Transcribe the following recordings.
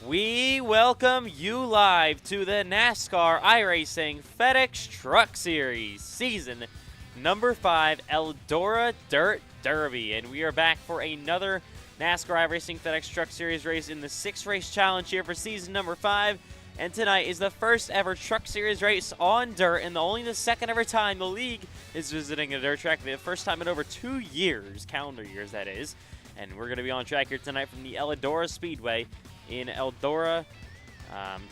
We welcome you live to the NASCAR iRacing FedEx Truck Series Season number 5 Eldora Dirt Derby. And we are back for another NASCAR iRacing FedEx Truck Series race in the 6-race challenge here for season number 5. And tonight is the first ever Truck Series race on dirt and only the second ever time the league is visiting a dirt track. The first time in over 2 years, calendar years that is. And we're going to be on track here tonight from the Eldora Speedway in Eldora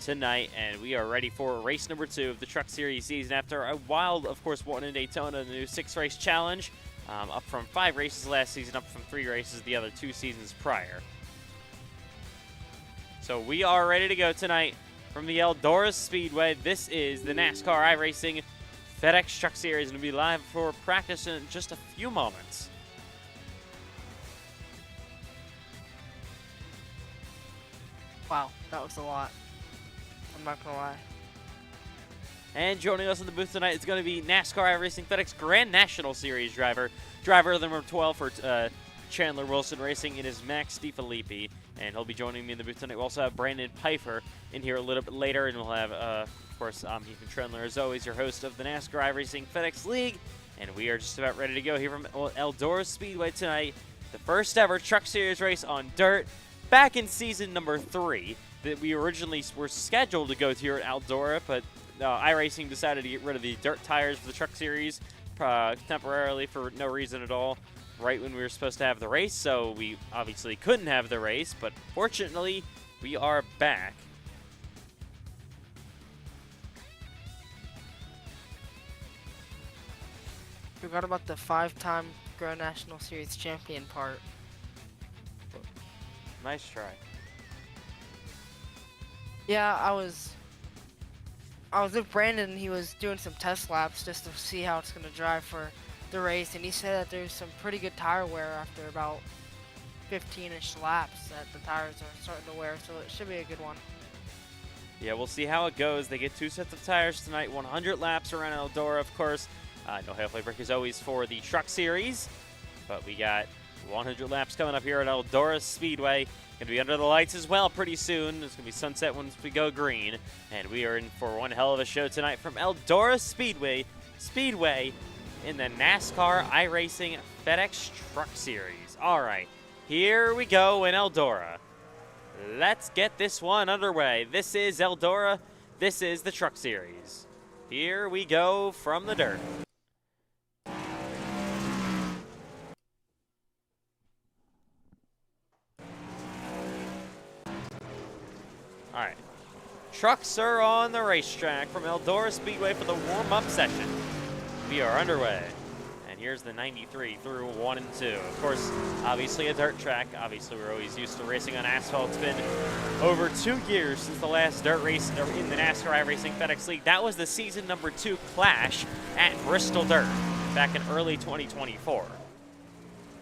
tonight, and we are ready for race number 2 of the Truck Series season after a wild, of course, one in Daytona, the new 6-race challenge, up from 5 races last season, up from 3 races the other 2 seasons prior. So we are ready to go tonight from the Eldora Speedway. This is the NASCAR iRacing FedEx Truck Series, and we'll be live for practice in just a few moments. Wow, that was a lot. I'm not gonna lie. And joining us in the booth tonight is going to be NASCAR iRacing FedEx Grand National Series driver number 12 for Chandler Wilson Racing. It is Max DiFilippi, and he'll be joining me in the booth tonight. We also have Brandon Pfeiffer in here a little bit later, and we'll have, of course, I'm Ethan Trendler, as always, your host of the NASCAR iRacing FedEx League, and we are just about ready to go here from Eldora Speedway tonight. The first ever Truck Series race on dirt. Back in season number 3, that we originally were scheduled to go to here at Eldora, but iRacing decided to get rid of the dirt tires for the Truck Series temporarily for no reason at all, right when we were supposed to have the race, so we obviously couldn't have the race, but fortunately, we are back. Forgot about the 5-time Grand National Series champion part. Nice try. Yeah, I was with Brandon, and he was doing some test laps just to see how it's gonna drive for the race, and he said that there's some pretty good tire wear after about 15-ish laps that the tires are starting to wear, so it should be a good one. Yeah, we'll see how it goes. They get 2 sets of tires tonight, 100 laps around Eldora, of course. No halfway break as always for the Truck Series, but we got 100 laps coming up here at Eldora Speedway. Going to be under the lights as well pretty soon. It's going to be sunset once we go green. And we are in for one hell of a show tonight from Eldora Speedway in the NASCAR iRacing FedEx Truck Series. All right, here we go in Eldora. Let's get this one underway. This is Eldora. This is the Truck Series. Here we go from the dirt. All right, trucks are on the racetrack from Eldora Speedway for the warm-up session. We are underway, and here's the 93 through 1 and 2. Of course, obviously a dirt track. Obviously, we're always used to racing on asphalt. It's been over 2 years since the last dirt race in the NASCAR iRacing FedEx League. That was the season number 2 clash at Bristol Dirt back in early 2024.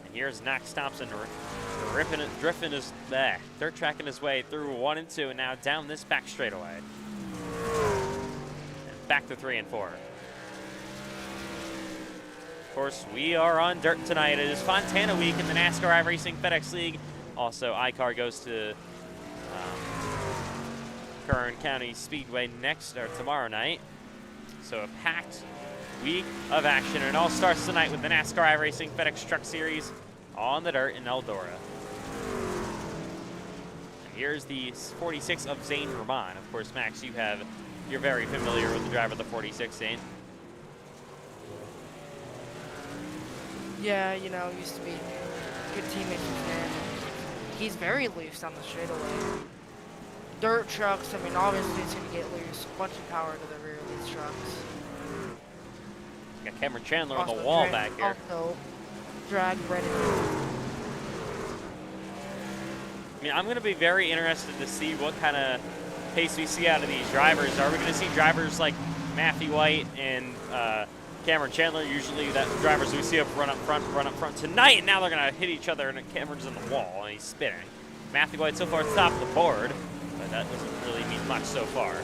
And here's Knox Thompson drifting his dirt tracking his way through 1 and 2, and now down this back straightaway. And back to 3 and 4. Of course, we are on dirt tonight. It is Fontana week in the NASCAR iRacing FedEx League. Also, iCar goes to Kern County Speedway tomorrow night. So a packed week of action. And it all starts tonight with the NASCAR iRacing FedEx Truck Series on the dirt in Eldora. And here's the 46 of Zane Roman. Of course, Max, you're very familiar with the driver of the 46, Zane. Yeah, you know, used to be good teammates with him. He's very loose on the straightaway. Dirt trucks, I mean, obviously it's going to get loose. A bunch of power to the rear of these trucks. Got Cameron Chandler on the wall back here. Also, drag Brennan. I mean, I'm going to be very interested to see what kind of pace we see out of these drivers. Are we going to see drivers like Matthew White and Cameron Chandler? Usually that drivers we see run up front tonight, and now they're going to hit each other, and Cameron's in the wall, and he's spinning. Matthew White so far at the top of the board, but that doesn't really mean much so far.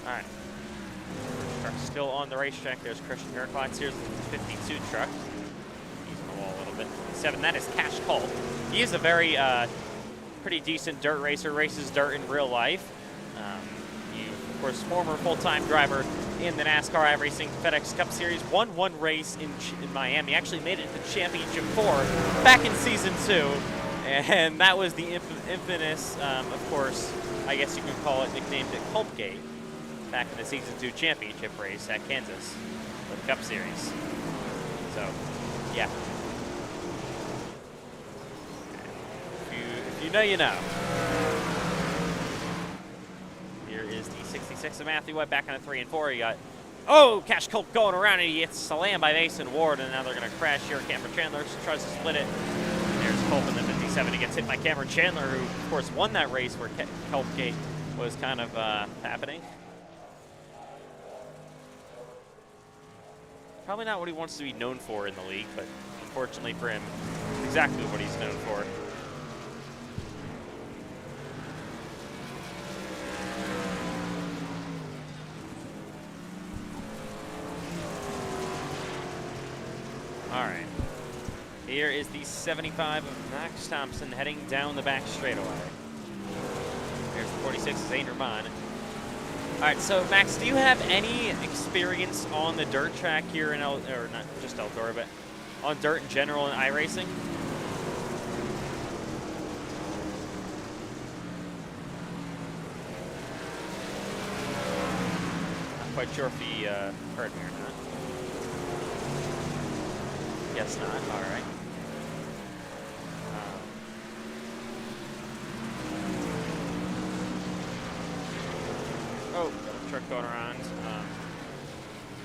All right. Truck's still on the racetrack. There's Christian Heraclides. Here's the 52 truck. He's on the wall a little bit. 57. That is Cash Culp. He is a very pretty decent dirt racer, races dirt in real life. He, of course, former full-time driver in the NASCAR iRacing FedEx Cup Series, won one race in Miami, actually made it to Championship 4 back in Season 2, and that was the infamous, of course, I guess you could call it, nicknamed it Culpgate, back in the Season 2 Championship race at Kansas for the Cup Series. So, yeah. If you know, you know. Here is the 66 of Matthew Webb back on a 3 and 4. You got, Cash Culp going around, and he gets slammed by Mason Ward, and now they're going to crash here. Cameron Chandler tries to split it. And there's Culp in the 57. He gets hit by Cameron Chandler, who, of course, won that race where Culpgate was kind of happening. Probably not what he wants to be known for in the league, but unfortunately for him, it's exactly what he's known for. All right. Here is the 75 of Max Thompson heading down the back straightaway. Here's the 46 of Zane Ramon. All right, so Max, do you have any experience on the dirt track here in or not just Eldora, but on dirt in general in iRacing? Not quite sure if he heard me or not. Guess not. All right. Got a truck going around.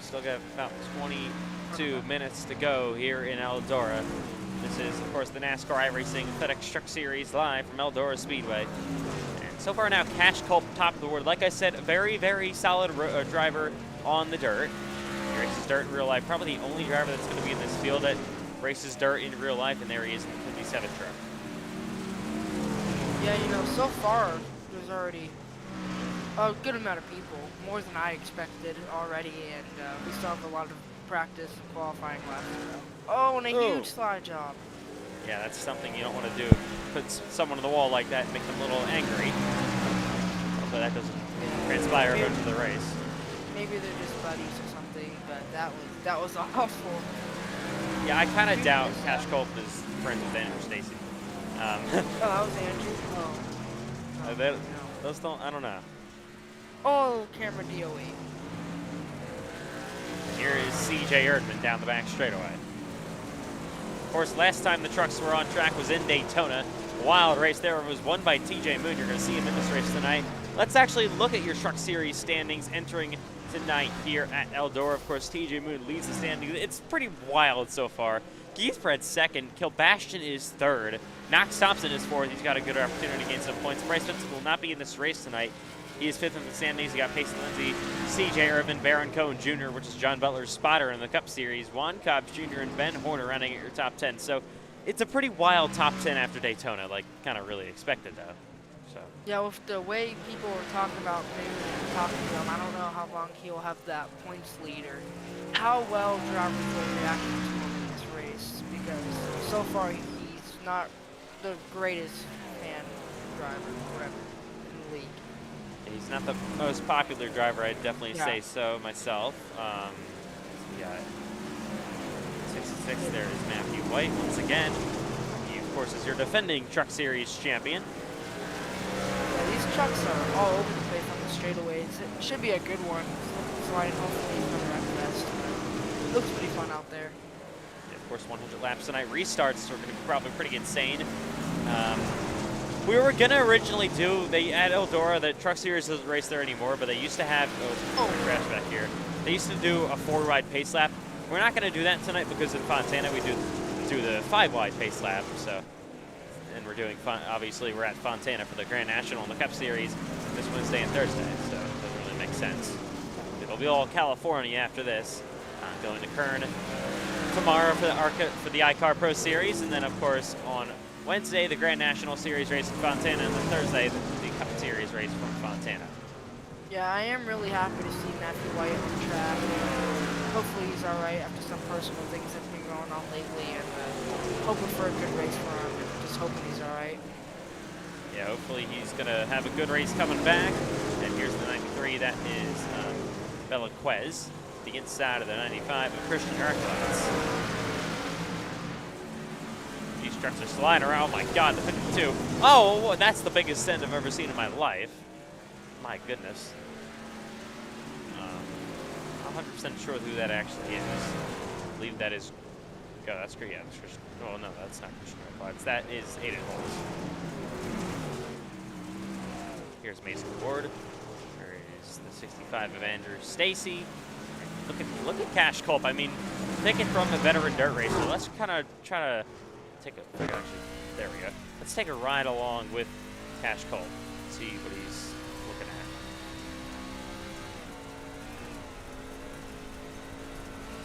Still got about 22 minutes to go here in Eldora. This is, of course, the NASCAR iRacing FedEx Truck Series live from Eldora Speedway. And so far now, Cash Culp top of the board. Like I said, a very, very solid driver on the dirt. He races dirt in real life. Probably the only driver that's going to be in this field that races dirt in real life, and there he is in the 57 truck. Yeah, you know, so far there's already a good amount of people, more than I expected already, and we still have a lot of practice and qualifying left. Oh, and a huge slide job. Yeah, that's something you don't want to do. Put someone on the wall like that and make them a little angry. Hopefully that doesn't transpire go to the race. Maybe they're just buddies or something, but that was awful. Yeah, I kind of doubt Cash Culp is friends with Andrew Stacy. Oh, that was Andrew? Oh. No. Those don't, I don't know. Oh, camera DOE. Here is CJ Erdman down the back straightaway. Of course, last time the trucks were on track was in Daytona. A wild race there. It was won by TJ Moon. You're going to see him in this race tonight. Let's actually look at your Truck Series standings entering tonight here at Eldora. Of course, TJ Moon leads the standings. It's pretty wild so far. Giesbred's second. Kilbastion is third. Max Thompson is fourth. He's got a good opportunity to gain some points. Bryce Vincent will not be in this race tonight. He is fifth in the standings. You got Payson Lindsay, C.J. Irvin, Baron Cohen Jr., which is John Butler's spotter in the Cup Series, Juan Cobbs Jr. and Ben Horner rounding at your top 10. So it's a pretty wild top 10 after Daytona, like kind of really expected though. So yeah, with the way people were talking about Moon, talking to him, I don't know how long he'll have that points lead or how well drivers will react to him in this race, because so far he's not the greatest fan driver whatever in the league. he's not the most popular driver, I'd definitely say so myself. We got 66, there is Matthew White once again. He, of course, is your defending Truck Series champion. Yeah, these trucks are all over the place on the straightaways. It should be a good one. Sliding hopefully another at best. It looks pretty fun out there. Yeah, of course, 100 laps tonight. Restarts are going to be probably pretty insane. We were going to originally do, at Eldora, the Truck Series doesn't race there anymore, but they used to have, crash back here. They used to do a 4-wide pace lap. We're not going to do that tonight because in Fontana we do the 5-wide pace lap. So, and we're doing, obviously we're at Fontana for the Grand National and the Cup Series this Wednesday and Thursday, so it doesn't really make sense. It'll be all California after this. Going to Kern tomorrow for the iCar Pro Series, and then of course on Wednesday, the Grand National Series race in Fontana, and then Thursday, the Cup Series race from Fontana. Yeah, I am really happy to see Matthew White on track. Hopefully he's he's all right after some personal things that's been going on lately, and hoping for a good race for him, and just hoping he's all right. Yeah, hopefully he's going to have a good race coming back. And here's the 93. That is Belaquez, the inside of the 95 of Christian Hercules. These trucks are sliding around. Oh my God, the 52. Oh, that's the biggest send I've ever seen in my life. My goodness. I'm 100% sure who that actually is. I believe that is. Oh, that's great. Yeah, that's Christian. Oh no, that's not Christian Hercules. That is Aiden Holmes. Here's Mason Ward. There is the 65 of Andrew Stacy. Look at Cash Culp. I mean, taking from a veteran dirt racer. Let's kind of try to take a. Actually, there we go. Let's take a ride along with Cash Culp. See what he's looking at.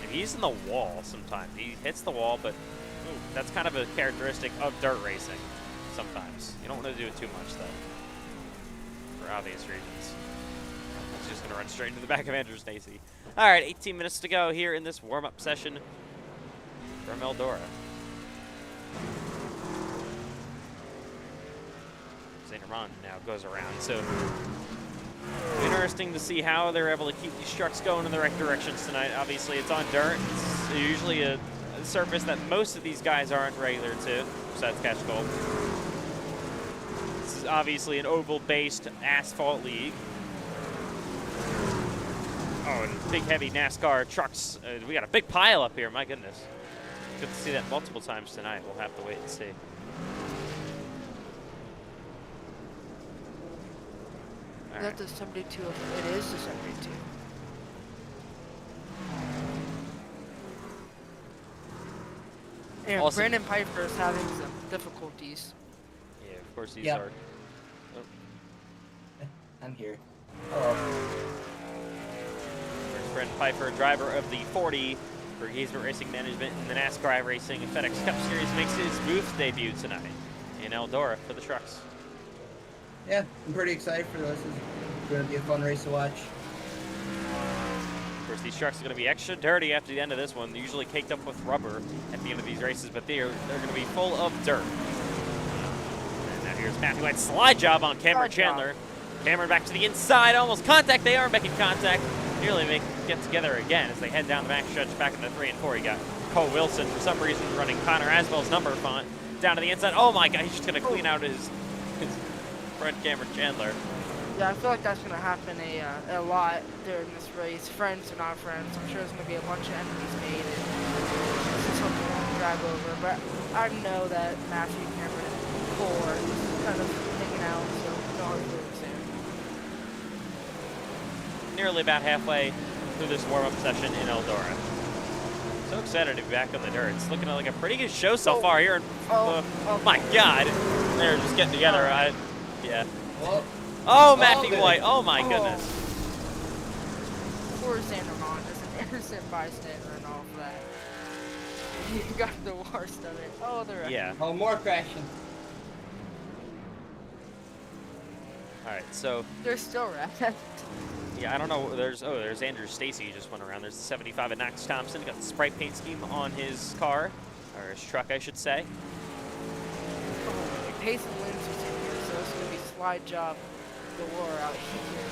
And he's in the wall sometimes. He hits the wall, but that's kind of a characteristic of dirt racing. Sometimes you don't want to do it too much though. For obvious reasons. He's just going to run straight into the back of Andrew Stacy. All right, 18 minutes to go here in this warm-up session from Eldora. St. Armand now goes around. So interesting to see how they're able to keep these trucks going in the right directions tonight. Obviously, it's on dirt. It's usually a surface that most of these guys aren't regular to, besides Cash Gold. This is obviously an oval-based asphalt league. Oh, and big, heavy NASCAR trucks. We got a big pile up here. My goodness. Good to see that multiple times tonight. We'll have to wait and see. Is that the 72? It is the 72. And Also, Brandon Piper is having some difficulties. Yeah, of course he's Yep. our. I'm here. Hello. There's Brandon Piper, driver of the 40 for Engagement Racing Management in the NASCAR iRacing and FedEx Cup Series, makes his booth debut tonight in Eldora for the trucks. Yeah, I'm pretty excited for this. It's going to be a fun race to watch. Of course, these trucks are going to be extra dirty after the end of this one. They're usually caked up with rubber at the end of these races, but they're going to be full of dirt. And now here's Matthew White's slide job on Cameron Chandler. Cameron back to the inside, almost contact. They are making contact. Nearly get together again as they head down the back stretch back into 3 and 4. You got Cole Wilson, for some reason, running Connor Asbell's number font down to the inside. Oh my God, he's just going to clean out his friend Cameron Chandler. Yeah, I feel like that's going to happen a lot during this race. Friends or not friends. I'm sure there's going to be a bunch of enemies made. And this is something to drag over. But I know that Matthew, Cameron, and Cole are kind of hanging out, so no hard feelings there. Nearly about halfway through this warm-up session in Eldora. So excited to be back on the dirt. It's looking like a pretty good show so far here. Oh my God. They're just getting together. Yeah. Whoa. Oh, Matthew White. Oh, my goodness. Poor St. Armand is an innocent bystander and all of that. He got the worst of it. Oh, they're Yeah. Oh, more crashing. All right, so. They're still wrecked. Yeah, I don't know. There's Andrew Stacy who just went around. There's the 75 at Knox Thompson. Got the spray paint scheme on his car, or his truck, I should say. Payson Lindsay's in here, so it's going to be slide job galore out here.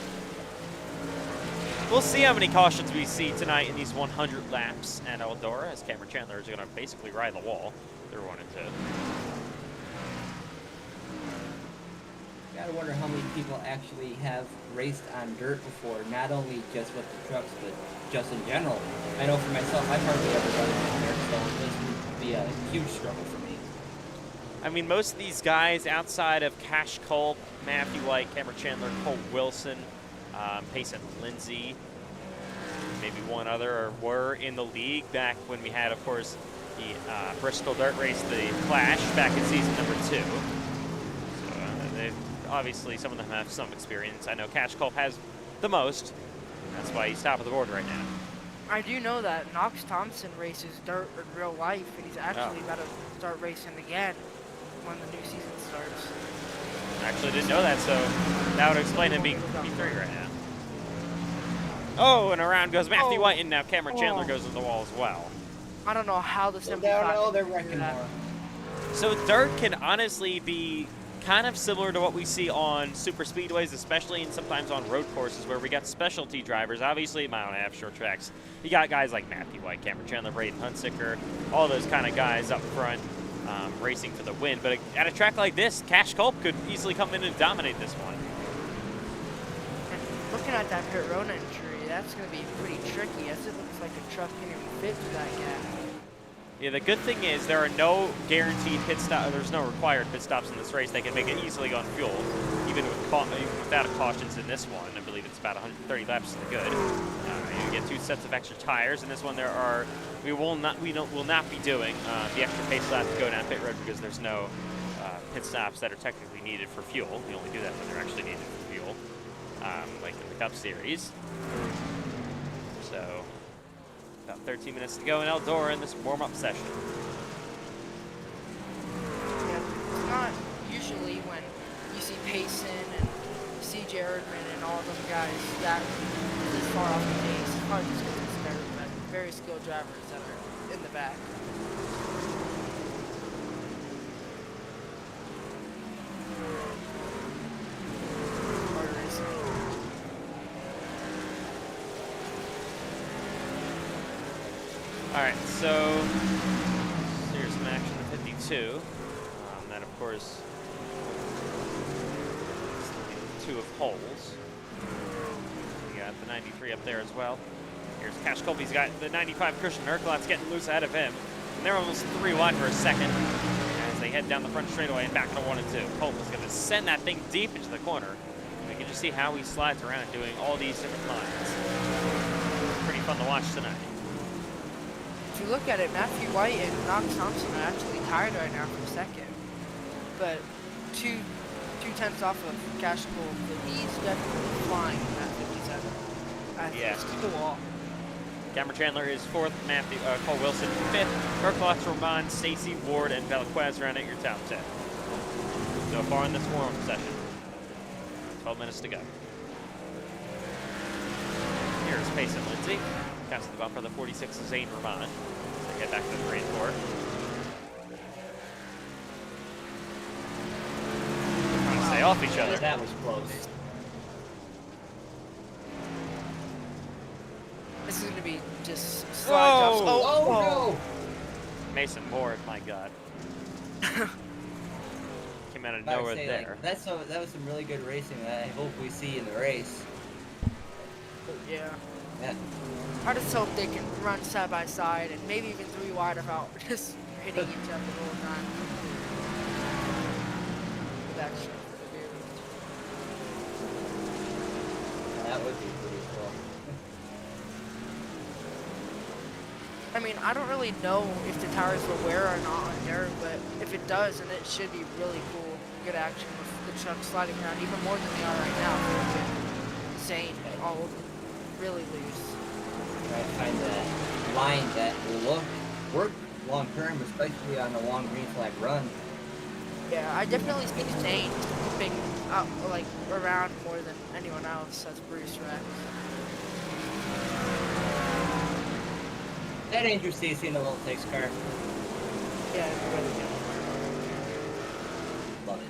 We'll see how many cautions we see tonight in these 100 laps at Eldora, as Cameron Chandler is going to basically ride the wall through 1 and 2. Gotta wonder how many people actually have raced on dirt before, not only just with the trucks, but just in general. I know for myself, I've hardly ever done it on dirt, so this would be a huge struggle for me. I mean, most of these guys outside of Cash Culp, Matthew White, Cameron Chandler, Cole Wilson, Payson Lindsay, maybe one other, were in the league back when we had, of course, the Bristol Dirt Race, the Clash, back in season number 2. So obviously, some of them have some experience. I know Cash Culp has the most. That's why he's top of the board right now. I do know that Knox Thompson races dirt in real life, and he's actually about to start racing again when the new season starts. I actually didn't know that, so that would explain him being P3 right now. Oh, and around goes Matthew Oh. White, and now Cameron Chandler Oh. goes in the wall as well. I don't know how the No, 75. they're can do wrecking that. more. So dirt can honestly be kind of similar to what we see on super speedways, especially and sometimes on road courses where we got specialty drivers. Obviously, mile and a half short tracks. You got guys like Matthew White, Cameron Chandler, Braden Hunsicker, all those kind of guys up front racing for the win. But at a track like this, Cash Culp could easily come in and dominate this one. And looking at that pit road entry, that's going to be pretty tricky, as it looks like a truck can even fit through that gap. Yeah, the good thing is there are no guaranteed pit stop. There's no required pit stops in this race. They can make it easily on fuel, even without cautions in this one. I believe it's about 130 laps to the good. You get 2 sets of extra tires. In this one, we will not be doing the extra pace lap to go down pit road because there's no pit stops that are technically needed for fuel. You only do that when they're actually needed for fuel, like in the Cup Series. So. About 13 minutes to go in Eldora in this warm-up session. Yeah, it's not usually when you see Payson and you see Jaredman and all those guys that this far off the pace. It's hard to consider, but very skilled drivers that are in the back. Hard racing. All right, so here's some action at 52. That, of course, is 2 of holes. We got the 93 up there as well. Here's Cash Culp. He's got the 95 Christian Urquhart's getting loose ahead of him. And they're almost 3 wide for a second as they head down the front straightaway and back to 1 and 2. Culp is going to send that thing deep into the corner. And we can just see how he slides around doing all these different lines. Pretty fun to watch tonight. If you look at it, Matthew White and Knox Thompson are actually tied right now for second. But two tenths off of Cash Culp, but he's definitely flying at 57. Yeah. It's the wall. Cameron Chandler is 4th, Cole Wilson 5th, Urquhart, Roman, Stacy, Ward, and Velquez round out your top 10. So far in this warm-up session. 12 minutes to go. Here's Payson Lindsay. Past the bumper, the 46 is Zane Roman. So they get back to the 3 and 4. Trying to stay off each other. That was close. This is going to be just slide jumps. Oh, no! Mason Ward, my God. Came out of I would nowhere say, there. like, that was some really good racing that I hope we see in the race. Yeah. Yeah. I just hope they can run side by side and maybe even 3 wide without just hitting each other the whole time. That shit for the dude. That would be pretty cool. I mean, I don't really know if the tires will wear or not on there, but if it does, then it should be really cool. Good action with the truck sliding around even more than they are right now. It's insane. All really loose. Try to find that line that will work long term, especially on the long green flag run. Yeah, I definitely see Zane moving up, like, around more than anyone else. That's Bruce Rex. That Andrew Stacy in the little takes car. Yeah, it's really good. Love it.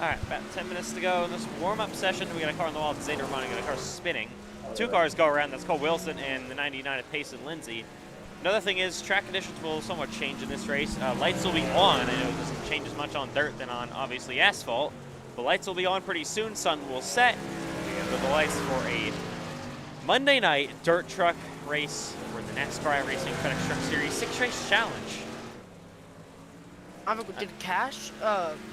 All right, about 10 minutes to go in this warm-up session. We got a car on the wall. Zane Romano got a car spinning. 2 cars go around. That's Cole Wilson and the 99 at Payson Lindsay. Another thing is track conditions will somewhat change in this race. Lights will be on. I know it doesn't change as much on dirt than on, obviously, asphalt. The lights will be on pretty soon. Sun will set. We have the lights for a Monday night dirt truck race for the NASCAR iRacing FedEx Truck Series 6-race challenge. Did Cash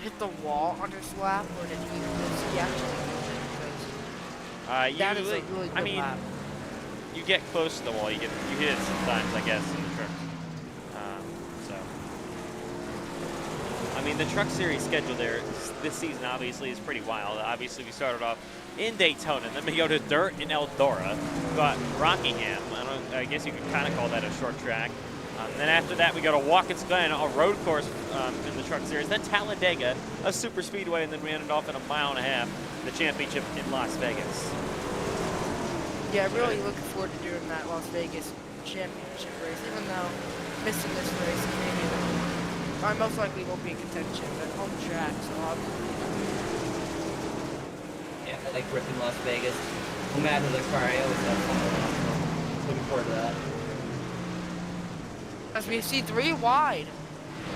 hit the wall on his lap, or did he actually move it? Because that is a really good lap. You get close to the wall, you hit it sometimes, I guess, in the truck. I mean, the Truck Series schedule there this season obviously is pretty wild. Obviously, we started off in Daytona, then we go to dirt in Eldora. We got Rockingham. I guess you could kind of call that a short track. Then after that, we go to Watkins Glen, a road course in the Truck Series. Then Talladega, a super speedway, and then we ended off in a mile and a half, the championship in Las Vegas. Yeah, really looking forward to doing that Las Vegas championship race, even though missing this race is maybe I most likely won't be in contention, but home track, so Yeah, I like ripping Las Vegas. No matter the car, I always have fun with it. Looking forward to that. as we see 3 wide.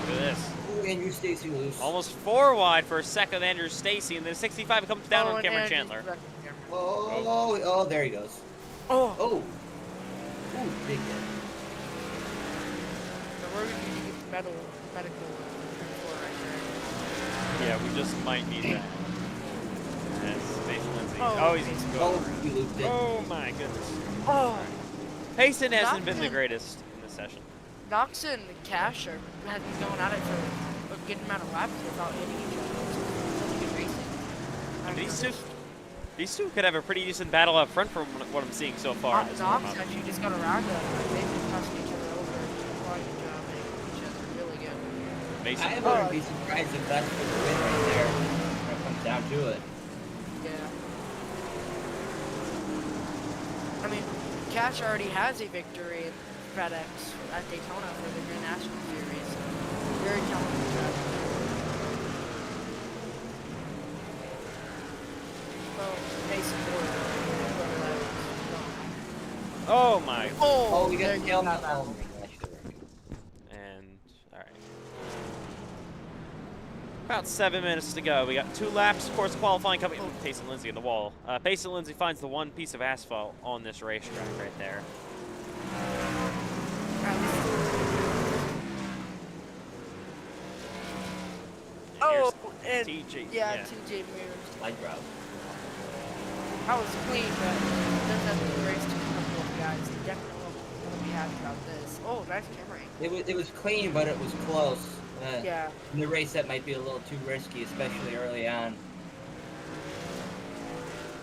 Look at this. Ooh, Andrew Stacy loose. Almost 4 wide for a second, Andrew Stacy, and then 65 comes down on and Cameron Andrew's Chandler. wrecking Cameron. Oh, there he goes. Oh, Oh. Ooh, big hit. so we're going to need to get the medical report right there. Yeah, we just might need that. As Mason Lindsay. Oh, Oh, he's Mason. going. Oh, you looped it. Oh my goodness. Oh, Payson hasn't been the Knoxon. greatest in this session. Knox and Cash have been going at it for a good amount of laps without hitting each other. It's really good racing. And these two could have a pretty decent battle up front from what I'm seeing so far. in this Knox warm-up. actually just got around them. They've been passing each other over. Quite a good job making each other really good. Mason. I wouldn't be surprised if that's for the win right there. When it comes down to it. Yeah. I mean, Cash already has a victory in FedEx at Daytona for the Grand National Series. So very talented driver. Well, Mason Ford, whoever that is. Oh my. Oh, we there got you nailed go. out. Oh my gosh. And all right. About 7 minutes to go. We got 2 laps. Of course, qualifying coming. Oh, Payson Lindsay in the wall. Payson Lindsay finds the one piece of asphalt on this racetrack right there. Oh, Here's and TJ. yeah, TJ Mears. Light route. I was clean, but doesn't have to race to a couple of guys. He definitely will be happy about this. Oh, nice camera. It was clean, but it was close. Yeah. In the race, that might be a little too risky, especially early on.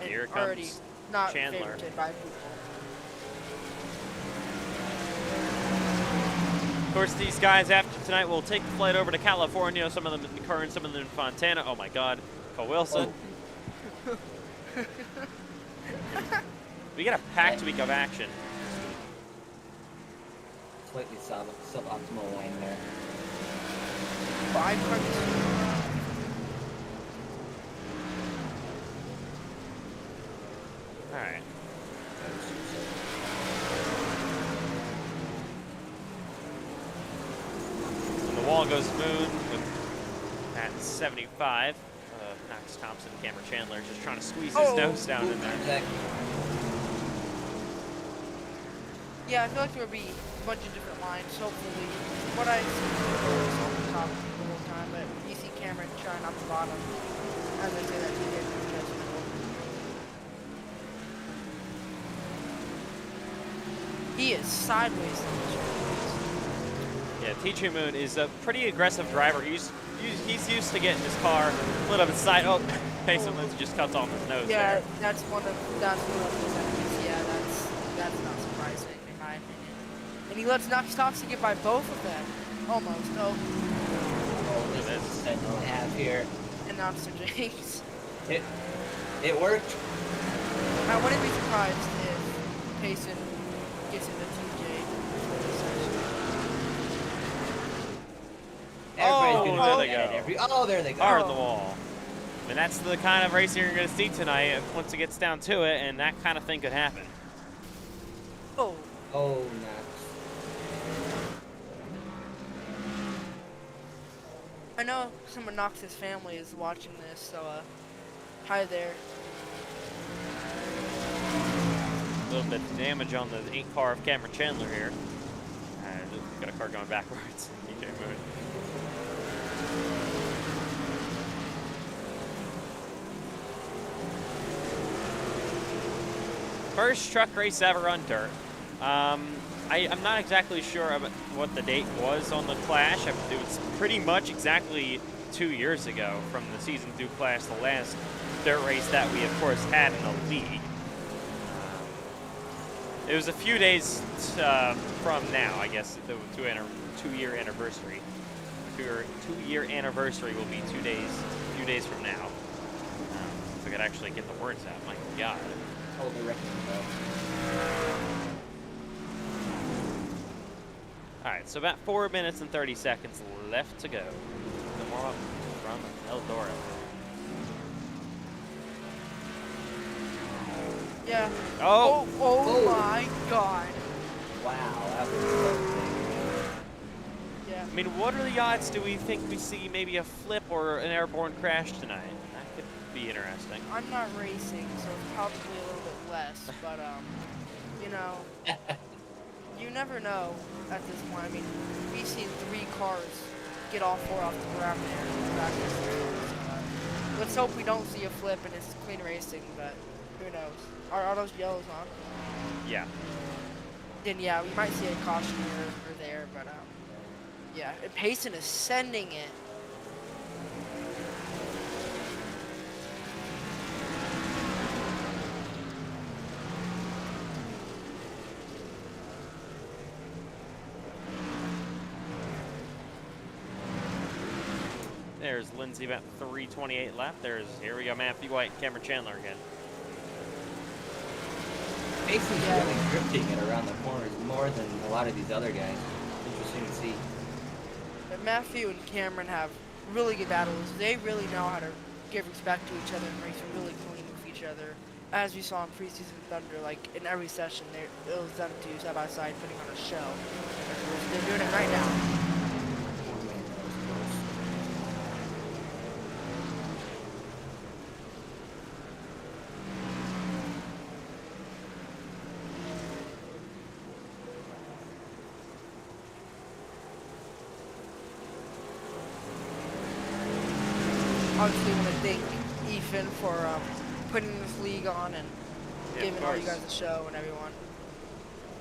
And Here already comes not Chandler. favorited by people. Of course, these guys after tonight will take the flight over to California. Some of them in Kern, some of them in Fontana. Oh my God, Cole Wilson. Oh. We got a packed week of action. Slightly suboptimal line there. 5 cars. All right. And the wall goes moon with at 75. Knox Thompson, Cameron Chandler just trying to squeeze his nose down in there. Exactly. Yeah, I feel like there will be a bunch of different lines. Hopefully, what I see is on the top the whole time, but you see Cameron trying off the bottom. As I say that, he did catch the middle. He is sideways on this race. Yeah, TJ Moon is a pretty aggressive driver. He's used to getting his car a little bit side. Oh, Payson Lindsay just cuts off his nose Yeah, there. that's one of his enemies. Yeah, that's not surprising in my opinion. And he lets Knox Thompson get by both of them. Almost. Oh, Oh, this is a 10.5 here. and Knox to James. It worked. I wouldn't be surprised if Payson gets into TJ before this section. Everybody's gonna there do they that go. Oh, there they go. Hard on the wall. And that's the kind of racing you're going to see tonight once it gets down to it, and that kind of thing could happen. Oh, Oh, Knox. I know some of Knox's family is watching this, so hi there. A little bit of damage on the 8 car of Cameron Chandler here. And got a car going backwards. TJ Moon. First truck race ever on dirt. I'm not exactly sure about what the date was on the Clash. It was pretty much exactly 2 years ago from the Season 2 Clash, the last dirt race that we, of course, had in the league. It was a few days from now, I guess, the 2-year anniversary. Two-year anniversary will be 2 days from now. If I could actually get the words out, my God. Hold the record though. All right, so about 4 minutes and 30 seconds left to go. The warm-up from Eldora. Yeah. Oh! Oh my God. Wow, that was so big. Yeah. I mean, what are the odds do we think we see maybe a flip or an airborne crash tonight? That could be interesting. I'm not racing, so it's probably a little bit less, but you know, you never know at this point. I mean, we've seen 3 cars get all 4 off the ground there in practice. Let's hope we don't see a flip and it's clean racing, but who knows? Are those yellows on? Yeah. Then yeah, we might see a caution here or there, but yeah, and Payson is sending it. There's Lindsay, about 3:28 left. Here we go, Matthew White, Cameron Chandler again. Mason's really drifting it around the corners more than a lot of these other guys. Interesting to see. But Matthew and Cameron have really good battles. They really know how to give respect to each other and race really clean with each other. As we saw in preseason Thunder, like in every session, it was them two side by side putting on a show. They're doing it right now. Obviously, want to thank Ethan for putting this league on and giving all you guys a show and everyone.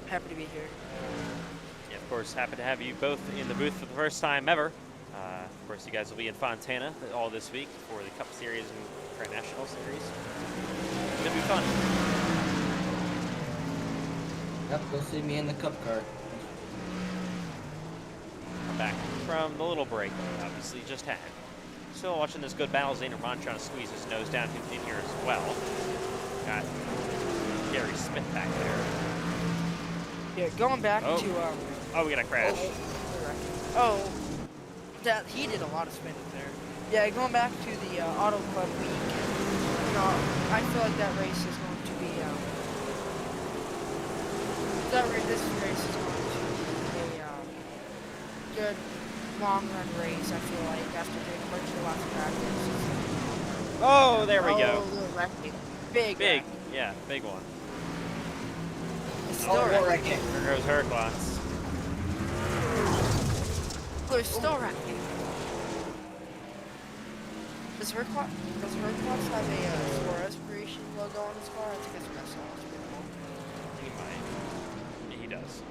Happy to be here. Yeah, of course, happy to have you both in the booth for the first time ever. Of course, you guys will be in Fontana all this week for the Cup Series and Grand National Series. It's gonna be fun. Yep, go see me in the Cup car. I'm back from the little break, obviously just had. Still watching this good battle. Zaner Bond trying to squeeze his nose down in here as well. Got Gary Smith back there. Yeah, going back to Oh, we got a crash. That he did a lot of spinning there. Yeah, going back to the Auto Club week. You know, I feel like that race is going to be this race is going to be a good long run race. I feel like after doing a bunch of lots of practice. Oh, there we go. Little wrecking. Big. Big, yeah, big one. It's still wrecking. There goes her class. They're still wrecking. Does her class have a Spore Aspiration logo on his car? I think it's messed up. He might. He does.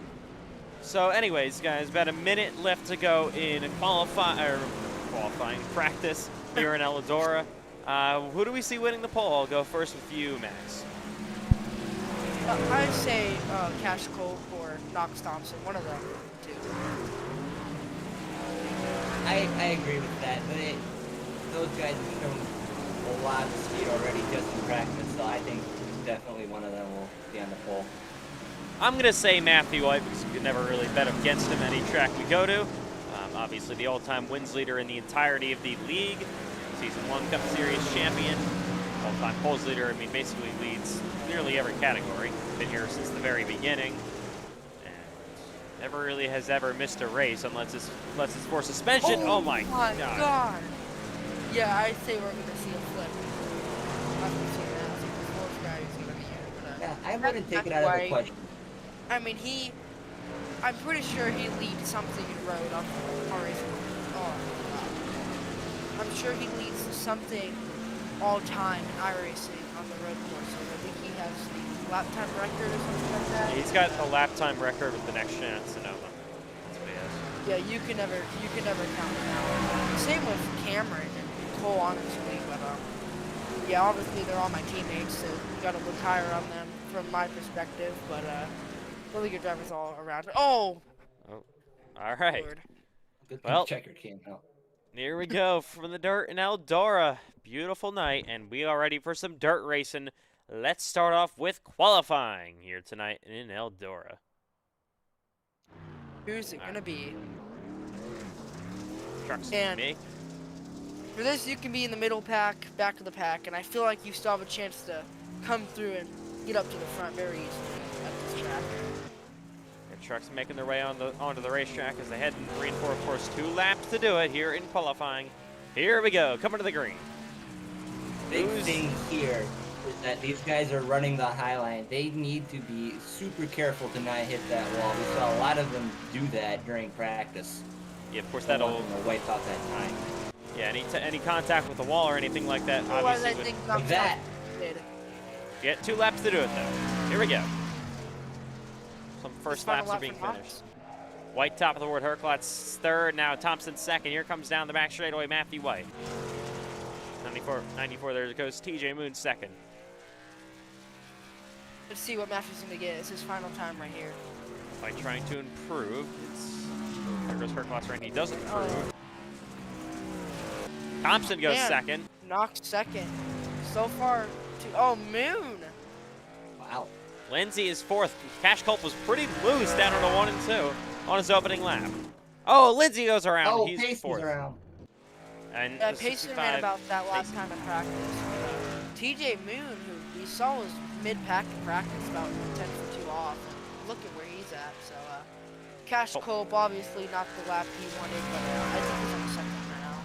So anyways, guys, about a minute left to go in qualifying practice here in Eldora. Who do we see winning the pole? I'll go first with you, Max. I'd say Cash Cope or Knox Thompson, one of them two. I agree with that, but those guys have shown a lot of speed already just in practice, so I think definitely one of them will be on the pole. I'm going to say Matthew White because you could never really bet against him any track we go to. Obviously the all-time wins leader in the entirety of the league. Season 1 Cup Series champion. All-time poles leader. I mean, basically leads nearly every category. Been here since the very beginning. And never really has ever missed a race unless it's for suspension. Oh my God. Yeah, I'd say we're going to see a flip. After seeing that, I think the fourth guy is going to be here. But, Yeah, I wouldn't take it out of the question. I mean, I'm pretty sure he leads something in road on iRacing. I'm sure he leads something all time in iRacing on the road courses. I think he has the lap time record or something like that. He's got a lap time record with the next chance to know them. That's what he has. Yeah, you can never count him out. Same with Cameron and Cole, honestly, but yeah, obviously they're all my teammates, so you got to look higher on them from my perspective. But really good drivers all around. Oh, all right. Lord. Good Well, checker came out. Here we go from the dirt in Eldora. Beautiful night, and we are ready for some dirt racing. let's start off with qualifying here tonight in Eldora. Who's it gonna be? Trucks And me. for this, you can be in the middle pack, back of the pack, and I feel like you still have a chance to come through and get up to the front very easily at this track. And trucks making their way onto the racetrack as they head in green for, of course, 2 laps to do it here in qualifying. Here we go, coming to the green. Big thing here is that these guys are running the high line. They need to be super careful to not hit that wall. We saw a lot of them do that during practice. Yeah, of course, Don't that'll want them to wipe out that time. Yeah, any contact with the wall or anything like that, Otherwise, obviously I would think Like that. did. get 2 laps to do it though. Here we go. Some first Final laps are lap being for Knox. finished. White top of the board, Herklots third, now Thompson second. Here comes down the back straightaway Matthew White. 94, there goes TJ Moon second. Let's see what Matthew's gonna get. It's his final time right here. By trying to improve, there goes Herklots right, he doesn't improve. Thompson goes Man. second. Knox second. So far, oh, Moon. Wow. Lindsay is fourth. Cash Culp was pretty loose down on a 1 and 2 on his opening lap. Oh, Lindsay goes around. Oh, He's Pace fourth. is around. And Yeah, the Payson 65 ran about that last Payson. time in practice. TJ Moon, who we saw was mid-pack in practice, about 10 for 2 off. And look at where he's at. So, Cash Oh. Culp obviously not the lap he wanted, but I think he's on the second right now.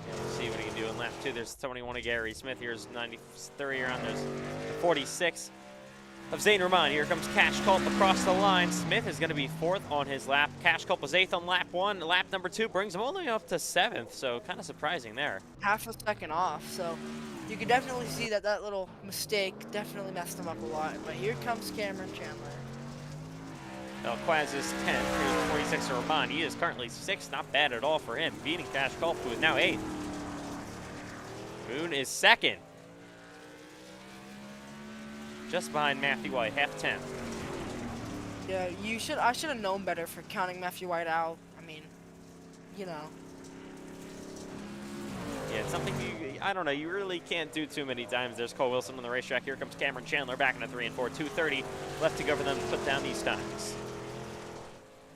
Yeah, we'll see what he can do in lap 2. There's 21 of Gary Smith. Here's 93 around. There's 46 of Zane Rahman. Here comes Cash Culp across the line. Smith is going to be fourth on his lap. Cash Culp was 8th on lap 1. Lap number 2 brings him only up to 7th, so kind of surprising there. Half a second off, so you can definitely see that that little mistake definitely messed him up a lot. But here comes Cameron Chandler. Quaz is 10th. Here's the 46 of Rahman. He is currently 6th. Not bad at all for him, beating Cash Culp, who is now 8th. Moon is 2nd. Just behind Matthew White, half 10th. Yeah, I should have known better for counting Matthew White out. I mean, you know. Yeah, it's something I don't know, you really can't do too many times. There's Cole Wilson on the racetrack. Here comes Cameron Chandler back in a 3 and 4, 2:30 left to go for them to put down these times.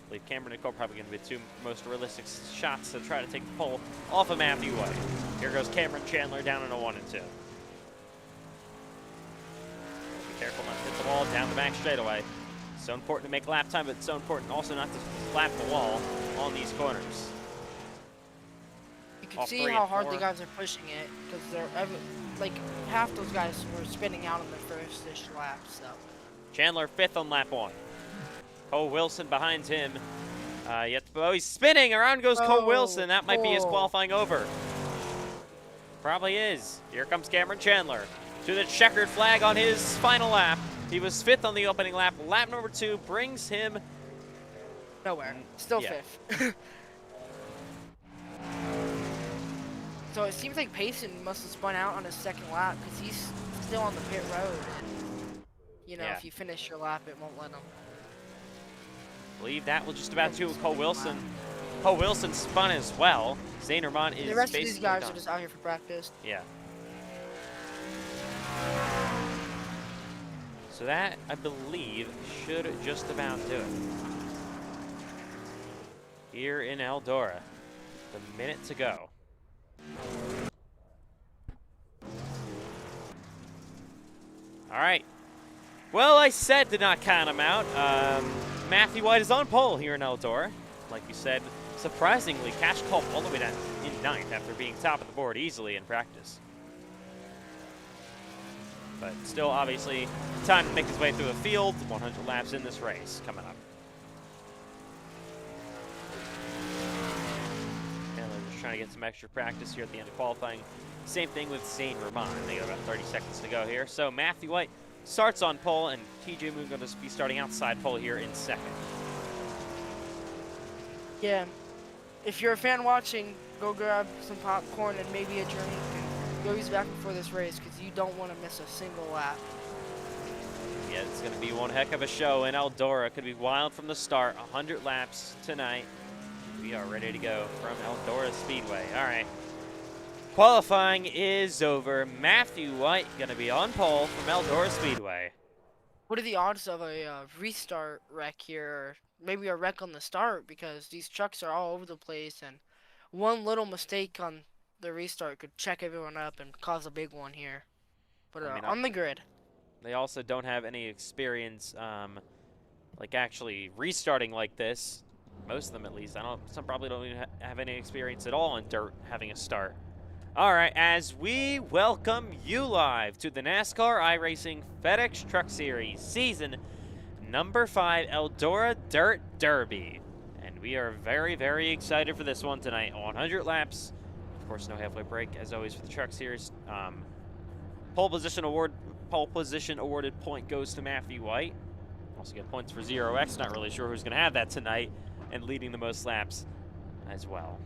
I believe Cameron and Cole probably going to be the 2 most realistic shots to try to take the pole off of Matthew White. Here goes Cameron Chandler down in a 1 and 2. Be careful not to hit the wall down the back straightaway. So important to make lap time, but so important also not to lap the wall on these corners. You can Off see 3 how and hard 4. the guys are pushing it because like half those guys were spinning out on their first-ish lap. So Chandler 5th on lap 1. Cole Wilson behind him. He's spinning. Around goes Cole Oh, Wilson. That might be his Cole. qualifying over. Probably is. Here comes Cameron Chandler to the checkered flag on his final lap. He was 5th on the opening lap. Lap number 2 brings him nowhere. Still Yeah. 5th. So it seems like Payson must have spun out on his second lap because he's still on the pit road. And, you know, Yeah. if you finish your lap, it won't let him. I believe that will just about do with Cole Wilson. Cole Wilson spun as well. Zane Rahman is The rest of basically these guys done. are just out here for practice. Yeah. So that, I believe, should just about do it. Here in Eldora, the minute to go. All right. Well, I said to not count him out. Matthew White is on pole here in Eldora. Like you said, surprisingly, Cash Culp all the way down in 9th after being top of the board easily in practice. But still, obviously, time to make his way through the field. 100 laps in this race coming up. Chandler just trying to get some extra practice here at the end of qualifying. Same thing with Zane Rahman. They got about 30 seconds to go here. So Matthew White starts on pole, and TJ Moon going to be starting outside pole here in 2nd. Yeah. If you're a fan watching, go grab some popcorn and maybe a drink and go use the bathroom before this race because you don't want to miss a single lap. Yeah, it's going to be one heck of a show in Eldora. Could be wild from the start. 100 laps tonight. We are ready to go from Eldora Speedway. All right. Qualifying is over. Matthew White going to be on pole from Eldora Speedway. What are the odds of a restart wreck here? Or maybe a wreck on the start, because these trucks are all over the place, and one little mistake on the restart could check everyone up and cause a big one here. But I mean, on the grid. They also don't have any experience, like actually restarting like this. Most of them, at least. Some probably don't even have any experience at all in dirt having a start. All right, as we welcome you live to the NASCAR iRacing FedEx Truck Series Season number 5 Eldora Dirt Derby. And we are very, very excited for this one tonight. 100 laps. Of course, no halfway break, as always, for the Truck Series. Pole position awarded point goes to Matthew White. Also get points for 0x. Not really sure who's going to have that tonight. And leading the most laps as well.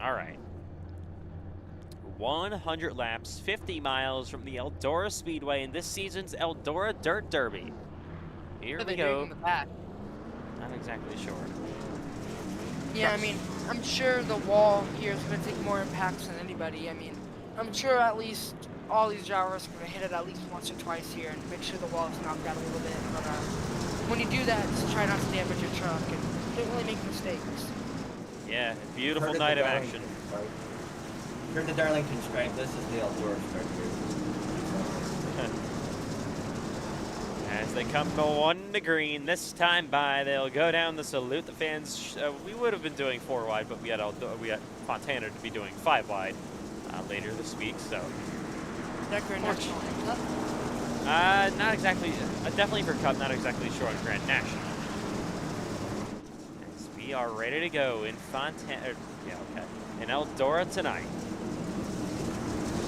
All right. 100 laps, 50 miles from the Eldora Speedway in this season's Eldora Dirt Derby. Here we go. Not exactly sure. Yeah, I mean, I'm sure the wall here is going to take more impacts than anybody. I mean, I'm sure at least all these drivers are going to hit it at least once or twice here and make sure the wall is knocked out a little bit. But when you do that, just try not to damage your truck and don't really make mistakes. Yeah, beautiful night of action. Here's the Darlington stripe. This is the Eldora stripe here. As they come on the green, this time by, they'll go down the salute. The fans, we would have been doing 4 wide, but we had Fontana to be doing 5 wide later this week. So, That Grand National. not exactly. Definitely for Cup, not exactly sure on Grand National. As we are ready to go in Fontana. In Eldora tonight.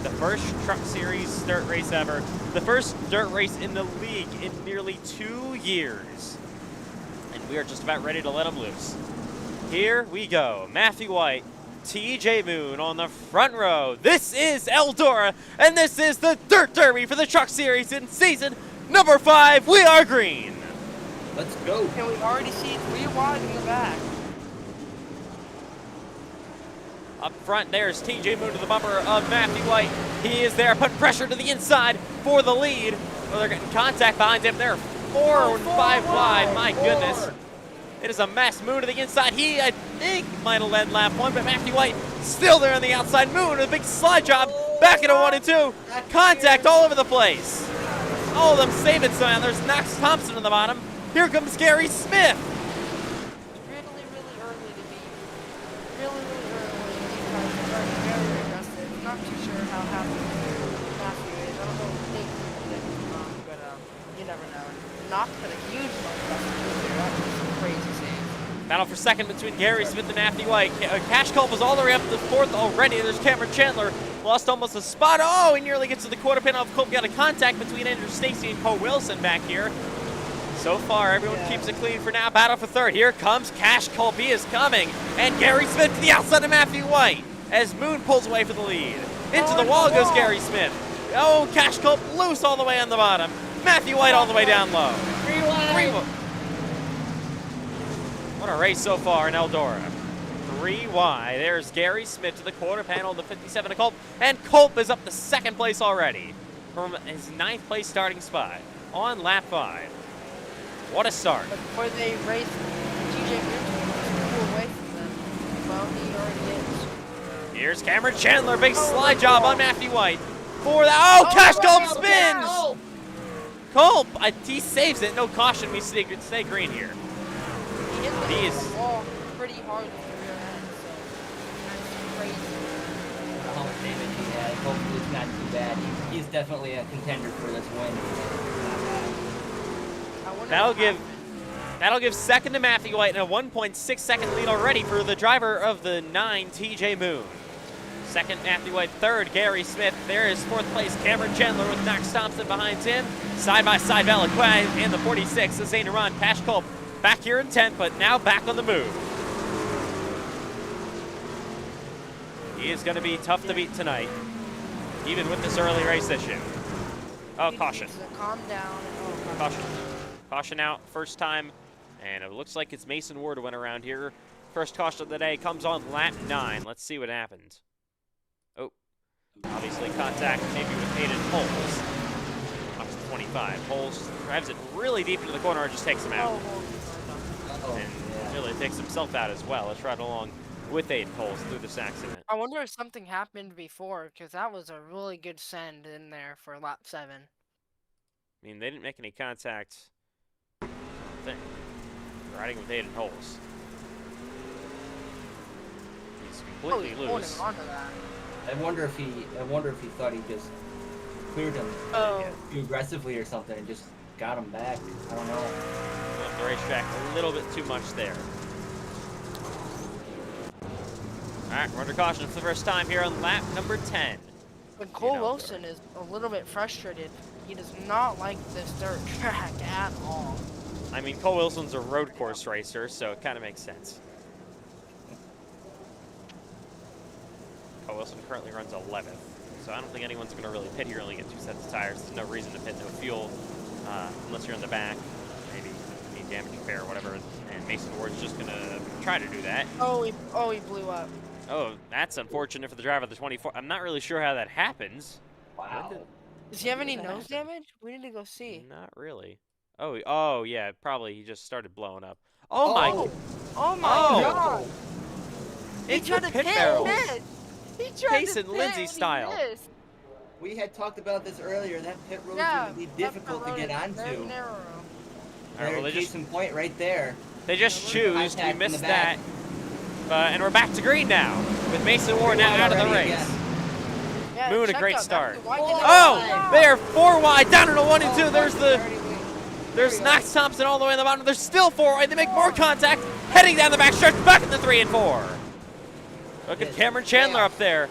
The first Truck Series dirt race ever. The first dirt race in the league in nearly 2 years. And we are just about ready to let them loose. Here we go. Matthew White, TJ Moon on the front row. This is Eldora, and this is the Dirt Derby for the Truck Series in season number 5. We are green. Let's go. And we already see 3 wide in the back. Up front, there's TJ Moon to the bumper of Matthew White. He is there, putting pressure to the inside for the lead. Well, they're getting contact behind him. They're 4 and 5 wide. My goodness. It is a mess. Moon to the inside. He, I think, might have led lap 1, but Matthew White still there on the outside. Moon with a big slide job. Back into 1 and 2. Contact all over the place. All of them save it somehow. There's Knox Thompson on the bottom. Here comes Gary Smith. Really early to be. Really early. Very aggressive. Not too sure how happy Matthew is. I don't know if they but you never know. Knocked at a huge one. That's crazy save. Battle for second between Gary Smith and Matthew White. Cash Culp was all the way up to 4th already. There's Cameron Chandler. Lost almost a spot. Oh, he nearly gets to the quarter panel of Culp. Got a contact between Andrew Stacy and Cole Wilson back here. So far, everyone keeps it clean for now. Battle for 3rd. Here comes Cash Culp. He is coming. And Gary Smith to the outside of Matthew White as Moon pulls away for the lead. Into the wall goes Gary Smith. Oh, Cash Culp loose all the way on the bottom. Matthew White all the way down low. 3 wide. What a race so far in Eldora. 3 wide. There's Gary Smith to the quarter panel, the 57 to Culp. And Culp is up to 2nd place already from his 9th place starting spot on lap 5. What a start. Before they race, TJ Moon away from them. Well, he already is. Here's Cameron Chandler, big slide job on Matthew White. Cash Culp spins! Culp, he saves it, no caution, we stay green here. He hit the wall pretty hard with the rear end, so that's crazy. How much damage he had. Hopefully it's not too bad. He's definitely a contender for this win. That'll give 2nd to Matthew White and a 1.6 second lead already for the driver of the 9, TJ Moon. 2nd, Matthew White. 3rd, Gary Smith. There is 4th place, Cameron Chandler with Knox Thompson behind him. Side-by-side Valaquay and the 46 is Zane Aron. Cash Culp back here in 10th, but now back on the move. He is going to be tough to beat tonight, even with this early race issue. Oh, caution. Calm down. Caution. Caution out, first time, and it looks like it's Mason Ward who went around here. First caution of the day comes on lap 9. Let's see what happens. Obviously, contact maybe with Aiden Holes. Up to 25. Holes drives it really deep into the corner and just takes him out. And really takes himself out as well. Let's ride along with Aiden Holes through this accident. I wonder if something happened before, because that was a really good send in there for lap 7. I mean, they didn't make any contact. I don't think. Riding with Aiden Holes. He's completely loose. Onto that. I wonder if he thought he just cleared him too aggressively or something and just got him back. I don't know. Left the racetrack a little bit too much there. All right, we're under caution for the first time here on lap number 10. But Cole Wilson is a little bit frustrated. He does not like this dirt track at all. I mean, Cole Wilson's a road course racer, so it kind of makes sense. Cole Wilson currently runs 11th, so I don't think anyone's going to really pit here. You only get 2 sets of tires. There's no reason to pit, no fuel, unless you're in the back. Maybe need damage repair or whatever. And Mason Ward's just going to try to do that. Oh, he blew up. Oh, that's unfortunate for the driver of the 24. I'm not really sure how that happens. Wow. Does he have any nose damage? We need to go see. Not really. Oh, yeah, probably he just started blowing up. Oh my God! He Into tried to pit pit. barrels. He tried Mason to Lindsay pit, style. he missed. We had talked about this earlier. That pit road is Yeah, going to be difficult to get onto. very narrow. All right, well, they Case in point right there. just choose. We Contact in missed the that. back. And we're back to green now with Mason Ward now out of the Already race. again. Yeah, Moon, a check great out, start. that's why did it- Oh, they are 4 wide, down into 1 and 2. Oh, There's Knox Thompson all the way in the bottom. There's still 4 wide. They make more contact, heading down the back stretch, back into 3 and 4. Look at Cameron Chandler up there.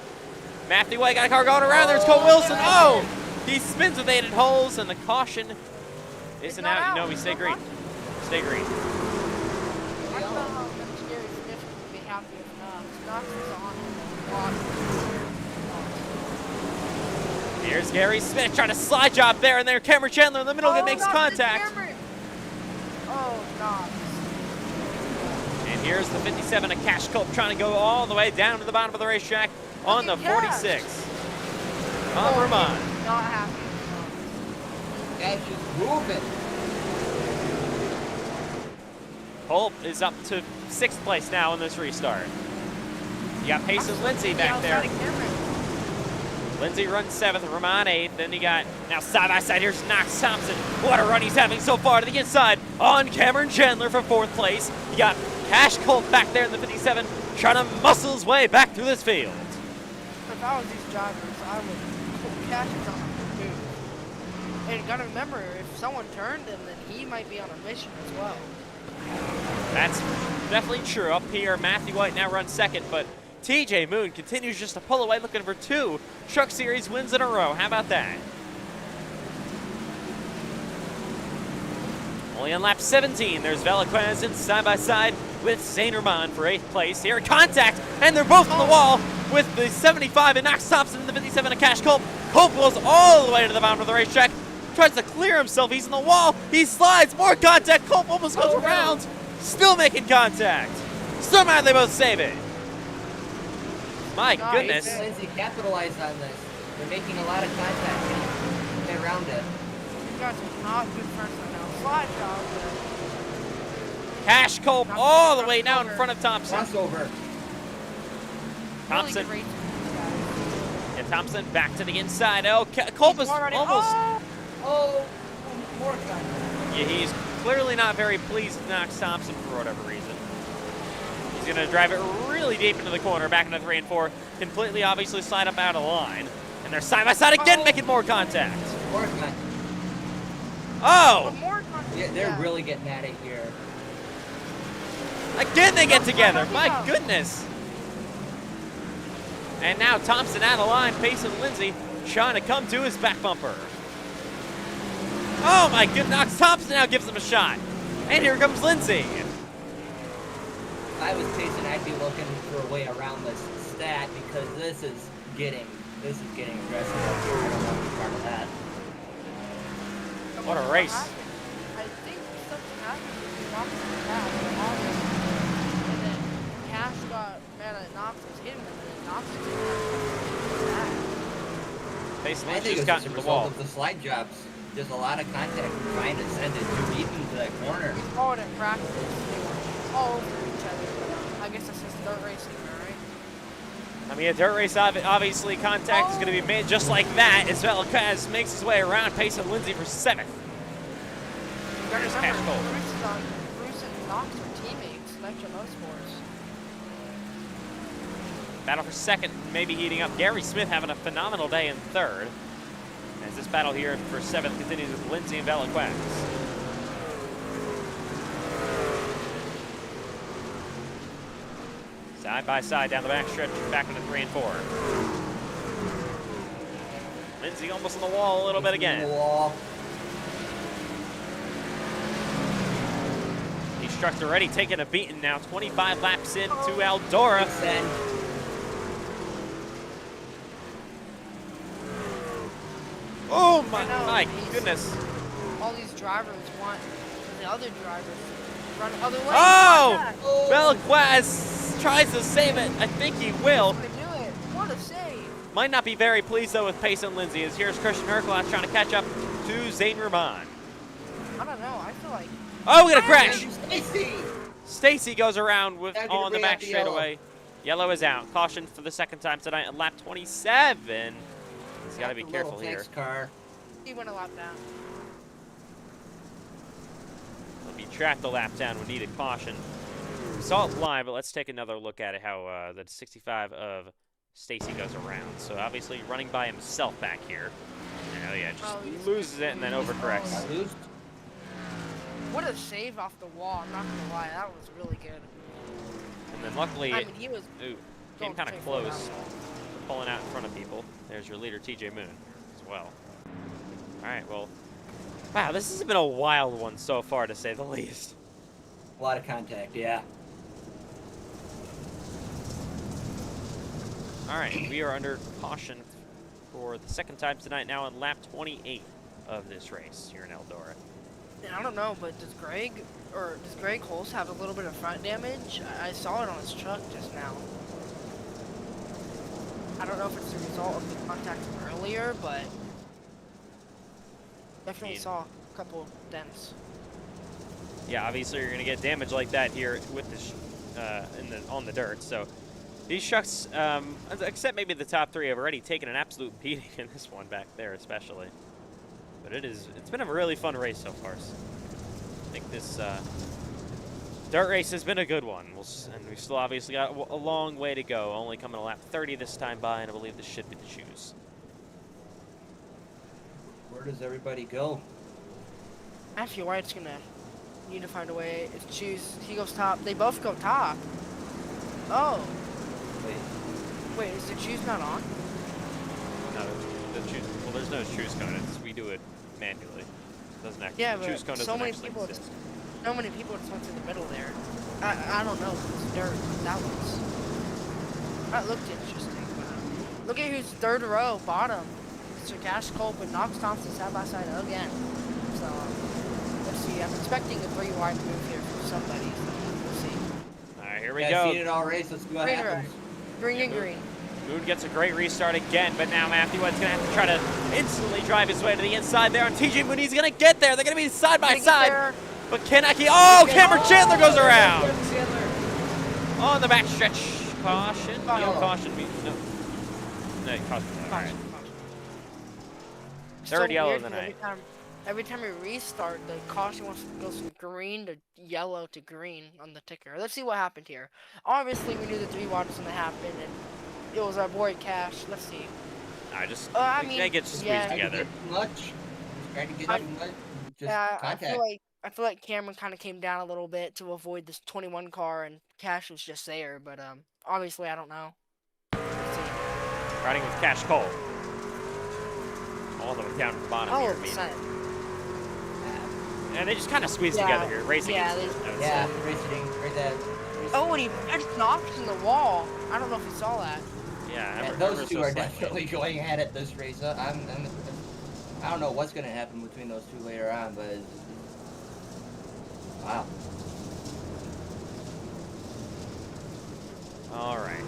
Matthew White got a car going around. There's Cole Wilson. Oh, he spins with Aiden Holes, and the caution isn't out. No, we stay green. Stay green. I don't know how much Gary Smith would be happy with Knox. Knox is on. Here's Gary Smith trying to slide job there, and there Cameron Chandler in the middle makes contact. Oh, Knox. And here's the 57 of Cash Culp trying to go all the way down to the bottom of the racetrack on the 46. Ramon. Not happy. Cash is moving. Culp is up to 6th place now in this restart. You got Payson Lindsay back there. Lindsay runs 7th, Ramon 8th. Then you got, now side by side, here's Knox Thompson. What a run he's having so far to the inside on Cameron Chandler for 4th place. You got Cash Culp back there in the 57, trying to muscle his way back through this field. If I was these drivers, I would Cash is on a move. And gotta remember, if someone turned him, then he might be on a mission as well. That's definitely true. Up here, Matthew White now runs 2nd, but TJ Moon continues just to pull away, looking for 2 Truck Series wins in a row. How about that? Only on lap 17, there's Velasquez in side by side with Saint Germain for 8th place. Here, contact, and they're both on the wall with the 75 and Knox Thompson and the 57 of Cash Culp. Culp goes all the way to the bottom of the racetrack, tries to clear himself. He's in the wall. He slides, more contact. Culp almost goes around, still making contact. Somehow they both save it. My goodness. Lindsay capitalized on this. They're making a lot of contact. Get around it. You guys are not good friends right now. Slide job. Cash Culp all the way now in front of Thompson. Crossover. Thompson. Really Yeah, Thompson back to the inside. Oh, Culp is almost. Oh, more contact. Yeah, he's clearly not very pleased with Knox Thompson for whatever reason. He's going to drive it really deep into the corner, back into 3 and 4. Completely, obviously, slide up out of line. And they're side by side again, making more contact. More contact. Oh! Yeah, they're really getting at it here. Again, they get together. My goodness. And now Thompson out of line, Payson Lindsay trying to come to his back bumper. Oh my goodness, Knox Thompson now gives him a shot. And here comes Lindsay. If I was Payson, I'd be looking for a way around this stat because this is getting aggressive up here. I don't want to be part of that. What a race. I think something happened with Knox in the back, and then Cash got mad at Knox was hitting him, and then Knox was hitting him. Pace I Lindsay think just it's got just a into the result wall. of the slide jobs. Just a lot of contact trying to send it too deep into that corner. We saw it in practice. They were all over each other. But, I guess that's just dirt racing, right? I mean, a dirt race, obviously, contact is going to be made just like that as Velasquez makes his way around, pacing Lindsay for 7th. There's Cash Cole. Bruce and Knox are teammates. Spectrum Motorsports. Battle for 2nd, maybe heating up. Gary Smith having a phenomenal day in 3rd. As this battle here for 7th continues with Lindsay and Velasquez. Side by side down the back stretch, back into 3 and 4. Lindsay almost on the wall a little bit again. He's struck already, taking a beating now. 25 laps in to Eldora. Oh my goodness. All these drivers want the other drivers to run other ways. Oh! Velasquez tries to save it. I think he will. He's gonna do it. What a save. Might not be very pleased though with Pace and Lindsay, as here's Christian Hercules trying to catch up to Zane Rahman. I don't know. I feel like. Oh, we got a crash! Stacy! Stacy goes around with Gotta on the bring back out the straightaway. Yellow is out. Caution for the 2nd time tonight at lap 27. He's got to be careful here. Car. He went a lap down. He'll be trapped a lap down. We needed caution. We saw it live, but let's take another look at it. How the 65 of Stacy goes around. So obviously running by himself back here. Oh yeah, just loses it and then overcorrects. What a save off the wall. I'm not gonna lie, that was really good. And then luckily, I mean, he was came kind of close, pulling out in front of people. There's your leader, TJ Moon, as well. All right, well, wow, this has been a wild one so far, to say the least. A lot of contact, yeah. All right, we are under caution for the 2nd time tonight, now on lap 28 of this race here in Eldora. And I don't know, but does Greg Holst have a little bit of front damage? I saw it on his truck just now. I don't know if it's the result of the contact from earlier, but definitely saw a couple dents. Yeah, obviously you're gonna get damage like that here with this on the dirt. So these trucks, except maybe the top 3, have already taken an absolute beating in this one back there, especially. But it's been a really fun race so far. So I think this dirt race has been a good one. And we've still obviously got a long way to go. Only coming to lap 30 this time by, and I believe this should be the shoes. Where does everybody go? Matthew White's gonna need to find a way. If Choose, he goes top. They both go top. Oh. Wait, is the Choose not on? No, the choose. Well, there's no choose cone. We do it manually. It doesn't actually. Yeah, the choose cone but doesn't so many actually people, exist. so many people just went to the middle there. I don't know. It's dirt. That looked interesting. But, look at who's 3rd row, bottom. Mr. Cash Culp and Knox Thompson side by side again. So let's see. I'm expecting a 3-wide move here from somebody. So we'll see. All right, here we Yeah, go. I've seen it all race. Let's see what happens. Green and green. Moon gets a great restart again, but now Matthew White's going to have to try to instantly drive his way to the inside there on TJ Moon. He's going to get there. They're going to be side by side. But Cameron Chandler goes around. On the back stretch. Caution. No, caution. No, caution. All right. 3rd yellow of the night. Every time we restart, the caution wants to go from green to yellow to green on the ticker. Let's see what happened here. Obviously, we knew the 3-wide was going to happen, and it was our boy Cash. Let's see. They get squeezed together. Trying to get too much. Just contact. I feel like Cameron kind of came down a little bit to avoid this 21 car, and Cash was just there. But obviously, I don't know. Let's see. Riding with Cash Cole. All the way down to the bottom here. 100%. And they just kind of squeeze together here, racing. Racing. Right there. Oh, and he just knocked in the wall. I don't know if you saw that. Yeah, those two are definitely going at it this race. I don't know what's going to happen between those two later on, but wow. All right. I'm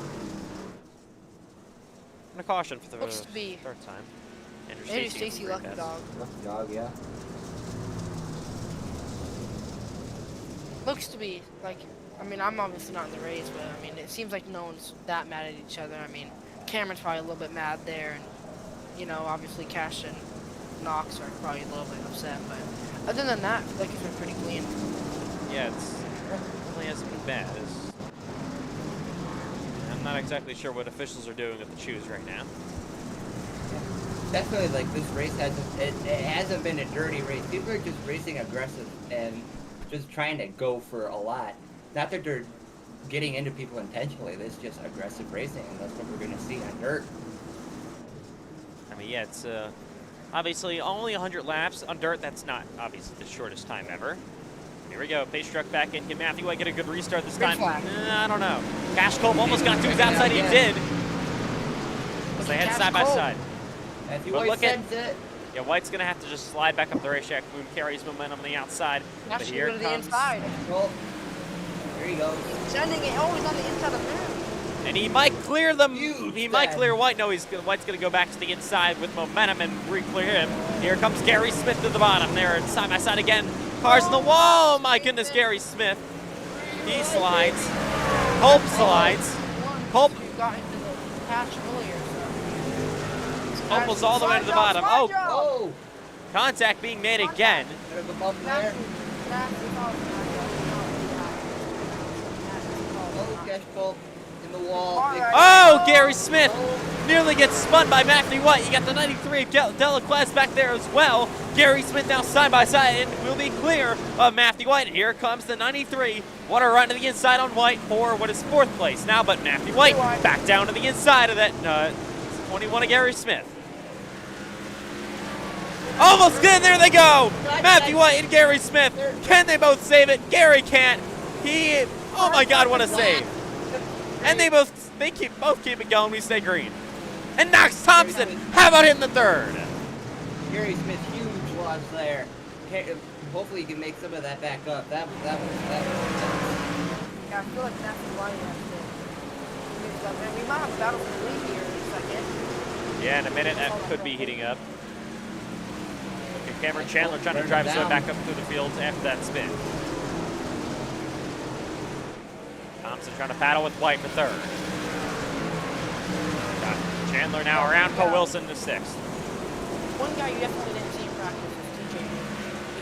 going to caution for the Looks to be 3rd time. Andrew Maybe Stacy gets Stacy the Lucky pass. Dog. Lucky dog, yeah. Looks to be like, I mean, I'm obviously not in the race, but I mean, it seems like no one's that mad at each other. I mean, Cameron's probably a little bit mad there, and you know, obviously Cash and Knox are probably a little bit upset, but other than that, I feel like it's been pretty clean. Yeah, it really hasn't been bad. I'm not exactly sure what officials are doing with the choose right now. Definitely, like, this race hasn't been a dirty race. People are just racing aggressive and just trying to go for a lot. Not that they're getting into people intentionally. It's just aggressive racing, and that's what we're going to see on dirt. I mean, yeah, it's obviously only 100 laps. On dirt, that's not obviously the shortest time ever. Here we go. Pace truck back in. Can Matthew White get a good restart this time? I don't know. Cash Culp almost got to his outside. He did. As they head side by side. Matthew But White look at sends it. yeah, White's gonna have to just slide back up the racetrack. Boone carries momentum on the outside. But Actually, here go to it the comes. inside. Well, there he goes. Sending it always on the inside of the moon. And he might clear them. Huge He might bend. clear White. No, White's gonna go back to the inside with momentum and re-clear him. Here comes Gary Smith to the bottom. They're side by side again. Cars in the wall. Oh my goodness, Gary Smith. He slides. Culp slides. Culp You got into the patch earlier, so. Culp was all the way to the bottom. Oh, Oh! contact being made again. Bit of a bump there. Oh, Cash Culp in the wall. Big Oh, Gary Smith nearly gets spun by Matthew White. You got the 93 of Delaclasse back there as well. Gary Smith now side by side and will be clear of Matthew White. And here comes the 93. What a run to the inside on White for what is 4th place now, but Matthew White back down to the inside of that 21 of Gary Smith. Almost good, there they go. Matthew White and Gary Smith. Can they both save it? Gary can't. Oh my God, what a save. And they both keep it going. We stay green. And Knox Thompson, how about him in the 3rd? Gary Smith, huge loss there. Hopefully he can make some of that back up. That was Yeah, I feel like that's why you have to. And we might have a battle for the lead here in a second. Yeah, in a minute that could be heating up. Okay, Cameron Chandler trying to drive his way back up through the field after that spin. Thompson trying to paddle with White in the 3rd. Got Chandler now around Cole Wilson in the 6th. One guy you definitely didn't see in practice is TJ.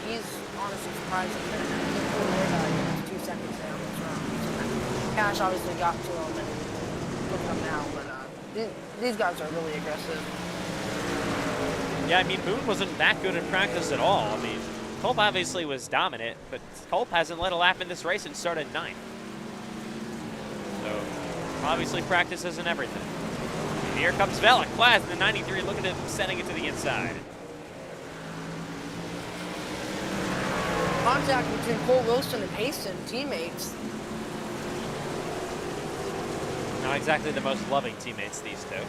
He's honestly surprising. He 2 seconds there on this round. Cash obviously got to him and look at him now, but these guys are really aggressive. Yeah, I mean, Boone wasn't that good in practice at all. I mean, Culp obviously was dominant, but Culp hasn't led a lap in this race and started 9th. So, obviously practice isn't everything. And here comes Delaclasse in the 93, looking at setting it to the inside. Contact between Cole Wilson and Payson, teammates. Not exactly the most loving teammates, these two.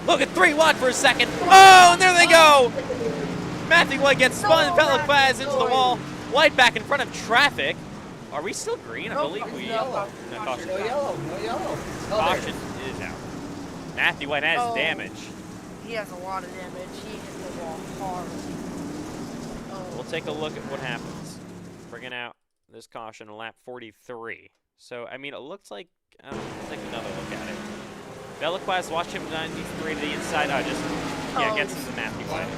Look at 3-1 for a second. Oh, and there they go! Matthew White gets spun, Delaclasse into the wall. White back in front of traffic. Are we still green? I believe we... yellow. No, caution. No yellow, no yellow. Oh, Caution is out. Matthew White has damage. He has a lot of damage. He hit the wall hard. We'll take a look at what happens. Bringing out this caution on lap 43. So, I mean, it looks like... let's take another look at it. Delaclasse, watch him 93 to the inside. Gets into Matthew White.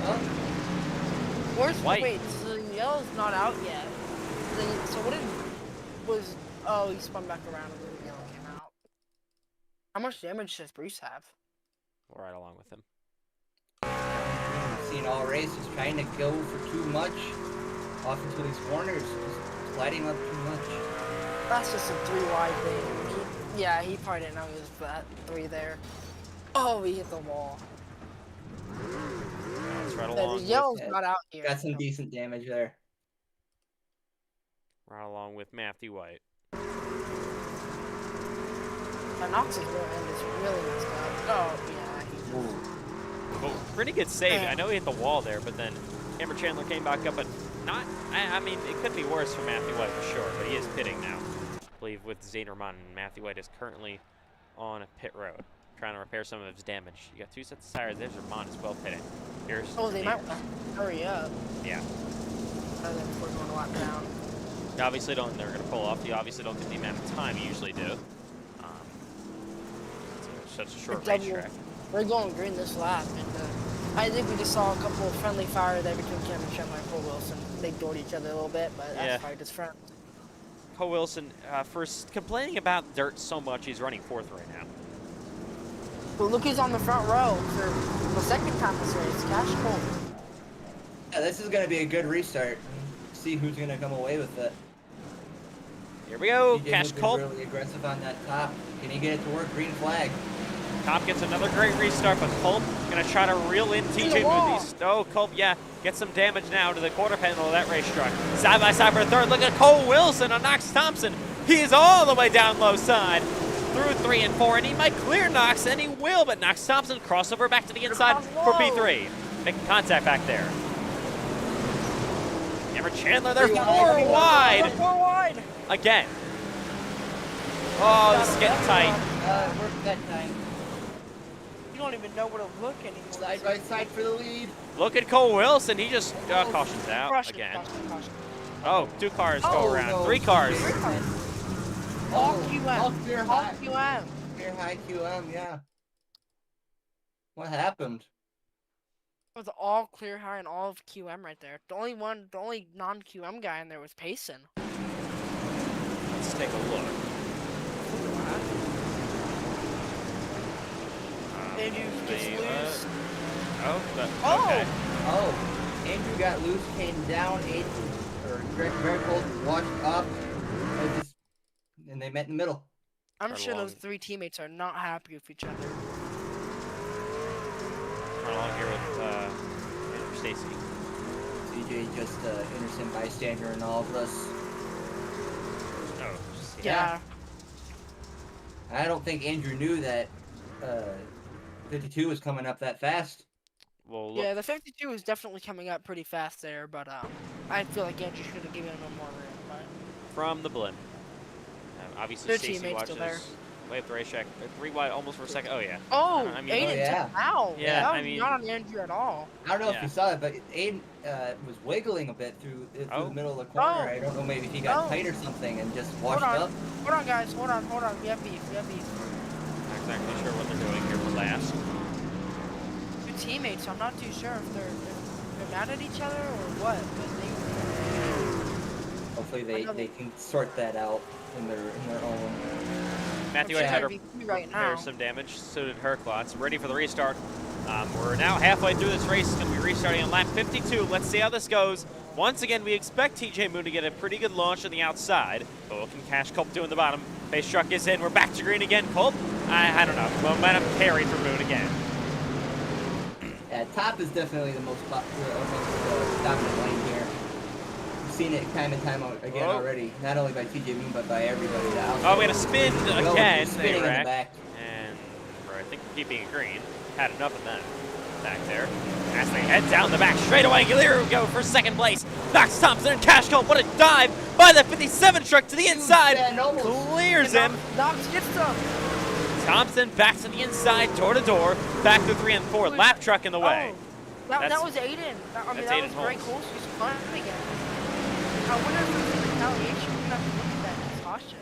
Where's White. Wait, so the yellow's not out yet. So what was... Oh, he spun back around and then the yellow came out. How much damage does Bruce have? We're right along with him. Seen all races trying to go for too much off into these corners, just sliding up too much. That's just a 3 wide thing. He probably didn't know he was that 3 there. Oh, he hit the wall. That's right along The yellow's with not out here. Got some decent damage there. Right along with Matthew White. Knox's rear end is really messed up. Oh, yeah. But pretty good save. I know he hit the wall there, but then Cameron Chandler came back up, but not... I mean, it could be worse for Matthew White for sure, but he is pitting now. I believe with Zayner Rahman, and Matthew White is currently on pit road. trying to repair some of his damage. You got 2 sets of tires. There's Vermont as well pitting. Here's Oh, they might Spears. hurry up. Yeah. Other than we're going to lock down. You obviously don't. They're going to pull off. You obviously don't get the amount of time you usually do. It's such a short racetrack. We're going green this lap, and I think we just saw a couple of friendly fire there between Cameron Chandler and Cole Wilson. They doored each other a little bit, but that's probably just friends. Cole Wilson, for complaining about dirt so much, he's running 4th right now. But look who's on the front row for the second time this race, Cash Cole. Yeah, this is going to be a good restart. See who's going to come away with it. Here we go, TJ Cash been Culp. really aggressive on that top. Can he get it to work? Green flag. Top gets another great restart, but Culp going to try to reel in TJ Moothies. Oh, Culp, yeah, gets some damage now to the quarter panel of that racetrack. Side by side for 3rd. Look at Cole Wilson on Knox Thompson. He is all the way down low side through 3 and 4, and he might clear Knox, and he will, but Knox Thompson crossover back to the inside for P3. Making contact back there. Cameron Chandler, they're 4 wide. 4 wide. Again. Oh, this is getting tight. We're that time. You don't even know where to look anymore. Side by side for the lead. Look at Cole Wilson. He just cautions out Caution, again. caution. Oh, 2 cars go Oh, around. no. 3 cars. All Oh, QM. all clear All high. QM. Clear high QM, yeah. What happened? It was all clear high and all of QM right there. The only non-QM guy in there was Payson. Let's take a look. Andrew gets Maybe, loose. Okay. Oh, Andrew got loose, came down, Greg Berkold walked up, and they met in the middle. I'm Run sure those along. 3 teammates are not happy with each other. Run along here with Andrew Stacy. CJ just innocent bystander in all of this. Oh, just, Yeah. I don't think Andrew knew that 52 was coming up that fast. Well, look, Yeah, the 52 is definitely coming up pretty fast there, but I feel like Andrew should have given him more room. But from the blimp. Obviously, Their Stacy teammates still watches. Way up the racetrack. 3 wide, almost for a second. Oh yeah. oh, I mean- Aiden Oh, yeah. took him out. Yeah, that I was mean- not on Andrew at all. I don't know Yeah. if you saw it, but Aiden was wiggling a bit through the middle of the corner. Oh. I don't know, maybe if he got Oh. tight or something and just washed Hold on. up. Hold on, guys. Hold on. We have beef. Not exactly sure what they're doing here for last. 2 teammates. So I'm not too sure if they're mad at each other or what. But Hopefully they can sort that out in their own. Matthew I'm had sure to they're right repair now. some damage. So did Herklotz. Ready for the restart. We're now halfway through this race. It's going to be restarting on lap 52. Let's see how this goes. Once again, we expect TJ Moon to get a pretty good launch on the outside. But what can Cash Culp do in the bottom? Base truck is in. We're back to green again. Culp, I don't know. Momentum carry for Moon again. Yeah, top is definitely the most dominant lane here. We've seen it time and time again already, not only by TJ Moon, but by everybody else. Oh, we had a spin again. Spinning in the A-Rack. back. And I think we're keeping it green. Had enough of that back there. As they head down the back straightaway, here we go for 2nd place. Knox Thompson and Cash Culp. What a dive by the 57 truck to the inside. Clears him. Knox gets them. Thompson back to the inside, door to door. Back to 3 and 4. Lap truck in the way. Oh, that That's- was Aiden. That that's was Aiden Greg Holmes. Holsey's fun again. I wonder if there's a retaliation. We're gonna have to look at that in caution.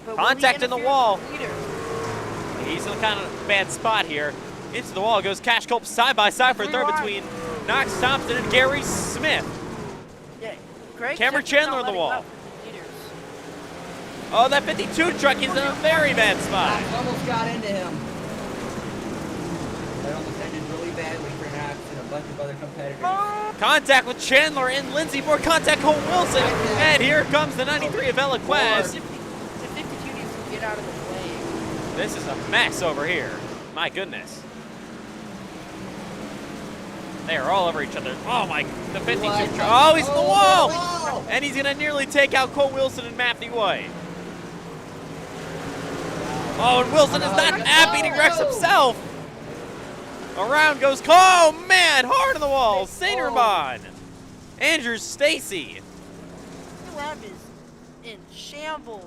But will he Contact in the interfere wall. with the leader? He's in a kind of bad spot here. Into the wall goes Cash Culp side by side for 3rd between Knox Thompson and Gary Smith. Yeah, Greg Cameron definitely Chandler on not the letting wall. up the leaders. Oh, that 52 truck is in a very bad spot. Knox almost got into him. That almost ended really badly for Knox and a bunch of other competitors. Contact with Chandler and Lindsay. More contact, Cole Wilson. And here comes the 93 of Eloquez. The 52 needs to get out of the way. This is a mess over here. My goodness. They are all over each other. Oh my, the 52 truck. Oh, he's in the wall. And he's going to nearly take out Cole Wilson and Matthew White. Oh, and Wilson is not happy to wrecks himself. Around goes Cole. Oh, man, hard on the wall. St. Ramon. Andrew Stacy. The lab is in shambles.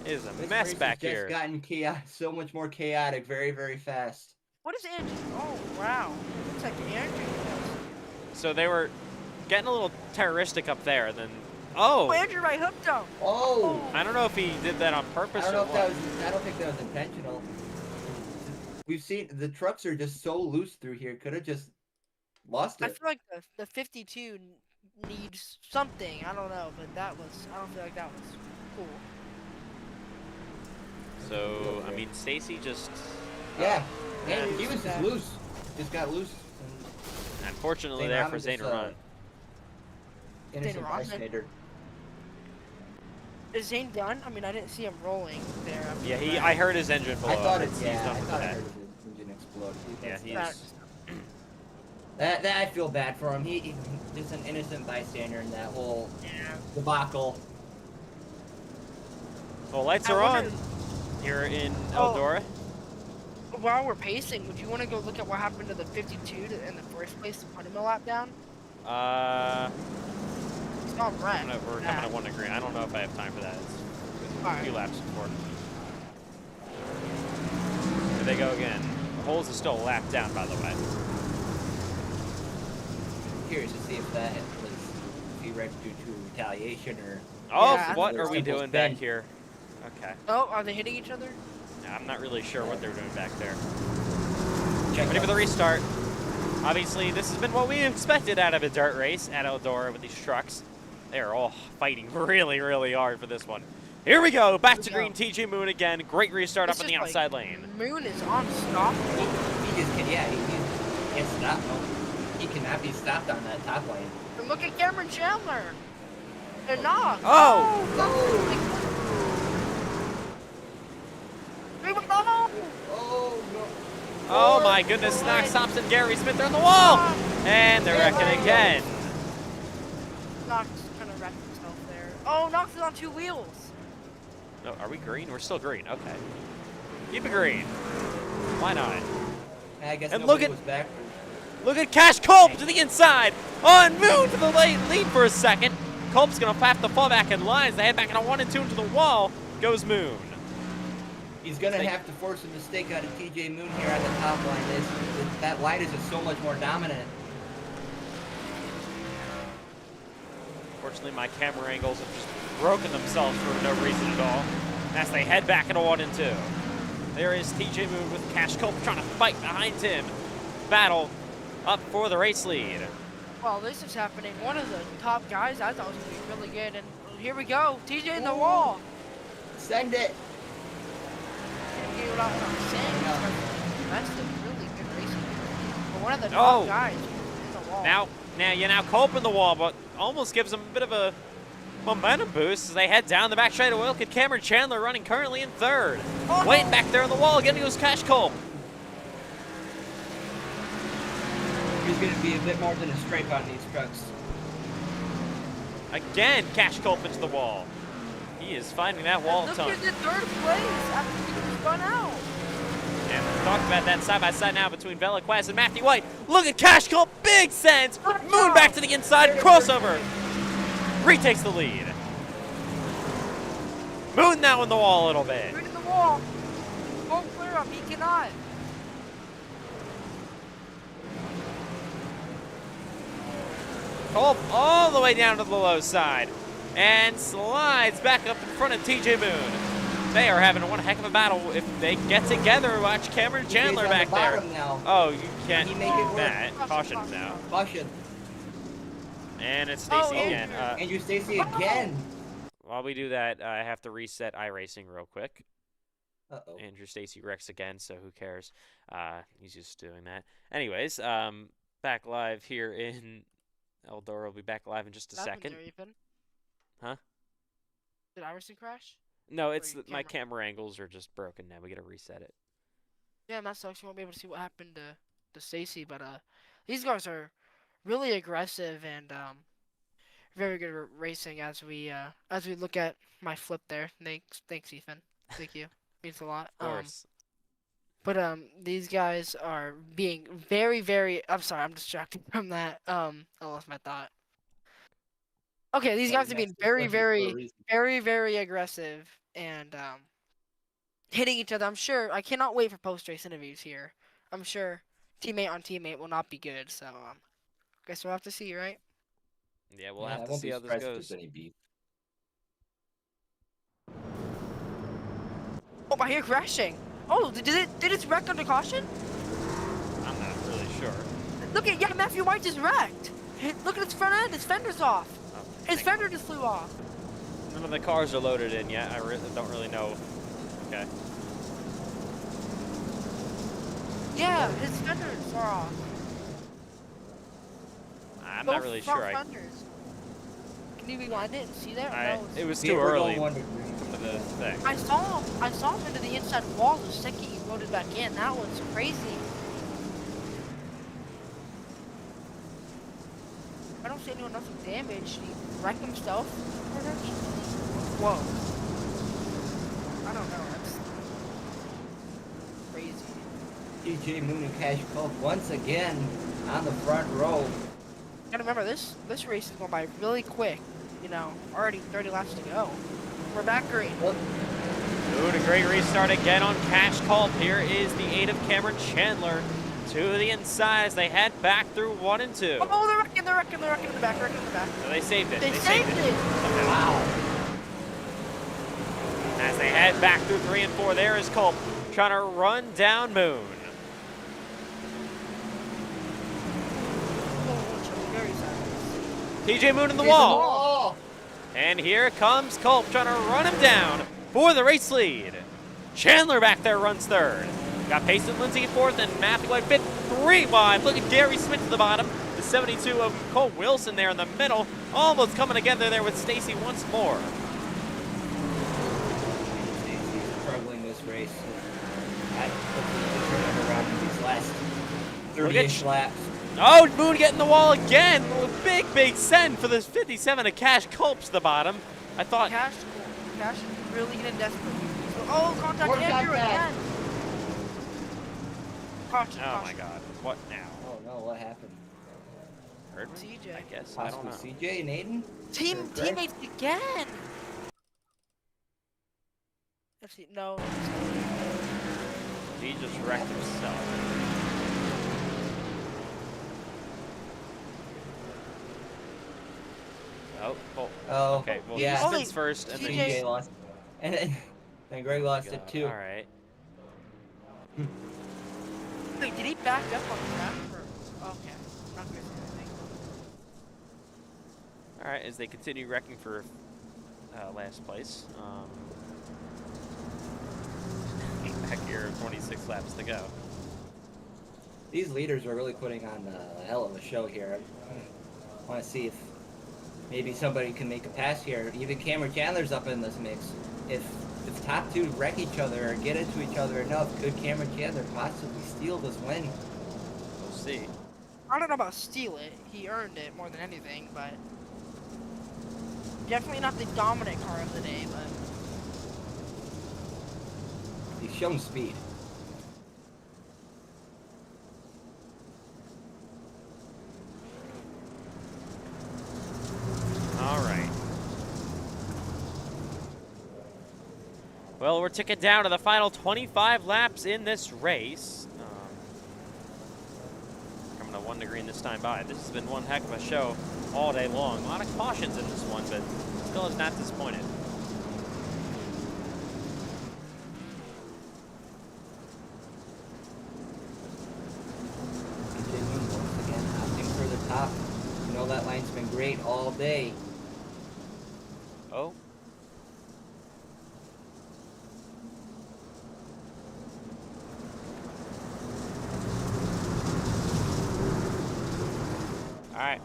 It is a This mess race back has just here. gotten chaotic, so much more chaotic, very, very fast. What is Andrew? Oh, wow. Looks like Andrew knows. So they were getting a little terroristic up there, and then Oh, Andrew right hooked him. Oh! I don't know if he did that on I purpose don't know or if that what. was. I don't think that was intentional. We've seen the trucks are just so loose through here. Could have just lost I it. feel like the 52 needs something. I don't know, but I don't feel like that was cool. So I mean, Stacy just Yeah, yeah, and he was just loose. Just got loose. unfortunately Zane there Rahman for Zane just, Run. Innocent Rahman? bystander. Is Zane done? I mean, I didn't see him rolling there. After Yeah, the I heard his engine blow I thought up. it. He's Yeah, done I with thought I that. heard his engine explode. Yeah, That's- he's That I feel bad for him. He just an innocent bystander in that whole yeah. debacle. well. Lights I are on wonder- here in Oh. Eldora. While we're pacing, would you want to go look at what happened to the 52 in the first place to put him a lap down? It's not right. We're coming to one agreement. I don't know if I have time for that. It's a few laps before. Here they go again. The holes is still a lap down, by the way. Curious to see if that was if he wrecked due to retaliation or. Oh, Yeah, what I are think we it's doing Ben. back here? Okay. Oh, are they hitting each other? I'm not really sure what they're doing back there. Check Ready for out- the restart. Obviously, this has been what we expected out of a dirt race at Eldora with these trucks. They are all fighting really, really hard for this one. Here we go. Back to green. TJ Moon again. Great restart up in the outside lane. Moon is unstoppable. He just can't. Yeah, he can't stop. No, he cannot be stopped on that top lane. And look at Cameron Chandler. And Knox. Oh! Oh no! Oh my goodness, Knox Thompson, Gary Smith, they're on the wall! And they're wrecking again. Knox kind of wrecked himself there. Oh, Knox is on two wheels. No, are we green? We're still green. Okay. Keep it green. Why not? I guess And nobody look at- was back. Look at Cash Culp to the inside. On Moon to the lead for a second. Culp's going to have to fall back in lines. They head back in a 1 and 2 into the wall. Goes Moon. He's gonna have to force a mistake out of TJ Moon here on the top line. That light is just so much more dominant. Fortunately, my camera angles have just broken themselves for no reason at all. As they head back into 1 and 2. There is TJ Moon with Cash Culp trying to fight behind him. Battle up for the race lead. Well, this is happening. One of the top guys I thought was going to be really good. And here we go. TJ in the wall. Send it. You get what I'm saying? Yeah. That's a really good racing. But one of the Oh. top guys in the wall. Now Culp in the wall, but almost gives them a bit of a momentum boost as they head down the back straight away. Look at Cameron Chandler running currently in third. Oh. Waiting back there on the wall, again goes Cash Culp. There's gonna be a bit more than a stripe on these trucks. Again, Cash Culp into the wall. He is finding that wall a Look ton. at the third place after he spun out. And we've talked about that side by side now between Velasquez and Matthew White. Look at Cash Culp, big sense. Moon back to the inside, crossover. Retakes the lead. Moon now in the wall a little bit. Right in the wall. Won't clear him. He cannot. Culp all the way down to the low side and slides back up in front of TJ Moon. They are having one heck of a battle. If they get together, watch Cameron Chandler back there. Now. Oh, you can't Can he make it work? Matt. Caution now. Caution. And it's Stacy Oh, again. Andrew Stacy again. While we do that, I have to reset iRacing real quick. Uh-oh. Andrew Stacy wrecks again, so who cares? He's just doing that. Anyways, back live here in Eldora. We'll be back live in just a What happened second. there, Ethan? Huh? Did iRacing crash? No, it's your my camera? camera angles are just broken now. We gotta reset it. Yeah, that sucks. You won't be able to see what happened to Stacy, but these guys are really aggressive and very good at racing as we look at my flip there. Thanks, Ethan. Thank you. Means a lot. Of course. But these guys are being very, very. I'm sorry, I'm distracted from that. I lost my thought. Okay, these guys are being very, very, very, very aggressive and hitting each other. I'm sure. I cannot wait for post-race interviews here. I'm sure teammate on teammate will not be good. So guess we'll have to see, right? Yeah, we'll Yeah, have I to won't see be how this surprised if goes. there's any beef. Oh, I hear crashing. Oh, did it wreck under caution? I'm not really sure. Look at Matthew White just wrecked. Look at its front end. His fender's off. Oh, His hang on. fender just flew off. None of the cars are loaded in yet. I don't really know. Okay. Yeah, his fenders are off. I'm Both not really front sure. fenders. Can you rewind it and see that? No, It was Yeah, too we're early going to 1 degree. the thing. I saw him into the inside wall the second he loaded back in. That was crazy. I don't see anyone else with damage. Did he wreck himself? Whoa. I don't know. That's crazy. TJ Moon and Cash Culp once again on the front row. Gotta remember, this race is going by really quick. You know, already 30 laps to go. We're back green. Look, Ooh, a great restart again on Cash Culp. Here is the aid of Cameron Chandler to the inside as they head back through 1 and 2. Oh, they're wrecking in the back, So they saved it. They saved it. wow. As they head back through 3 and 4, there is Culp trying to run down Moon. Very sad. TJ Moon in the He's wall. And here comes Culp trying to run him down for the race lead. Chandler back there runs third. Got Payson Lindsay fourth and Matthew White fifth. 3 wide. Look at Gary Smith at the bottom. The 72 of Cole Wilson there in the middle. Almost coming together there with Stacy once more. Stacy's struggling this race. Hopefully he'll turn it around in these last Look 30-ish at- laps. Oh, Moon getting the wall again. Big send for this 57 of Cash Culp's the bottom. I thought. Cash is really getting desperate. Oh, contact More Andrew contact. again. Caution, Oh my caution. God. What now? Oh no, what happened? Herdman? CJ. I guess. I don't know. Possibly CJ and Aiden? Teammates again. Let's see. No. He just wrecked himself. Oh. Oh, Okay. Well, yeah. he spins first, and then TJ CJ lost. And then Greg lost it too. All right. Wait, did he back up on the track? Okay. Not good for anything. All right. As they continue wrecking for last place. Back here, 26 laps to go. These leaders are really putting on a hell of a show here. I want to see if maybe somebody can make a pass here. Even Cameron Chandler's up in this mix. If the top two wreck each other or get into each other enough, could Cameron Chandler possibly steal this win? We'll see. I don't know about steal it. He earned it more than anything, but definitely not the dominant car of the day. But He's shown speed. All right. Well, we're ticking down to the final 25 laps in this race. Coming to 1 degree this time by. This has been one heck of a show all day long. A lot of cautions in this one, but still is not disappointed. Continuing once again, opting for the top. You know that line's been great all day. Oh. All right.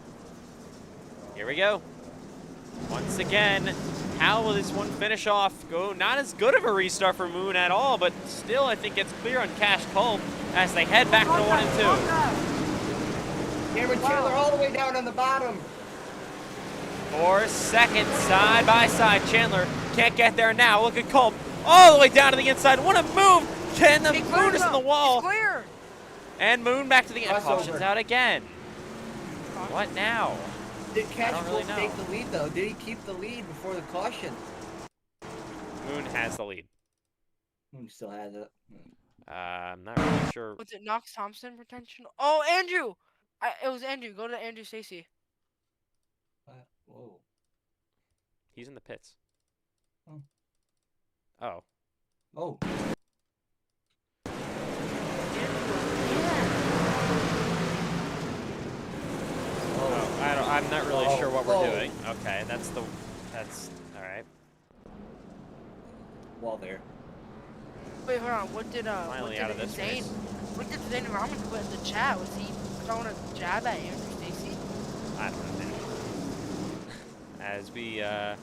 Here we go. Once again, how will this one finish off? Go not as good of a restart for Moon at all, but still I think it's clear on Cash Culp as they head back to 1 and 2. Cameron Chandler all the way down on the bottom. 4 seconds side by side. Chandler can't get there now. Look at Culp all the way down to the inside. What a move! Can the Moon is in the wall. It's clear. And Moon back to the end. Crossover. Caution's out again. What now? Did Cash don't really Culp take know. the lead though? Did he keep the lead before the caution? Moon has the lead. Who still has it? I'm not really sure. Was it Knox Thompson retention? Oh, Andrew! It was Andrew. Go to Andrew Stacy. Whoa. He's in the pits. Oh. Oh. Oh. Oh, I'm not really sure what we're Oh. doing. Okay, that's all right. Wall there. Wait, hold on. What did Finally out of this Zane? race. What did Zane Rahman put in the chat? Was he throwing a jab at Andrew Stacy? I don't know, man. As we are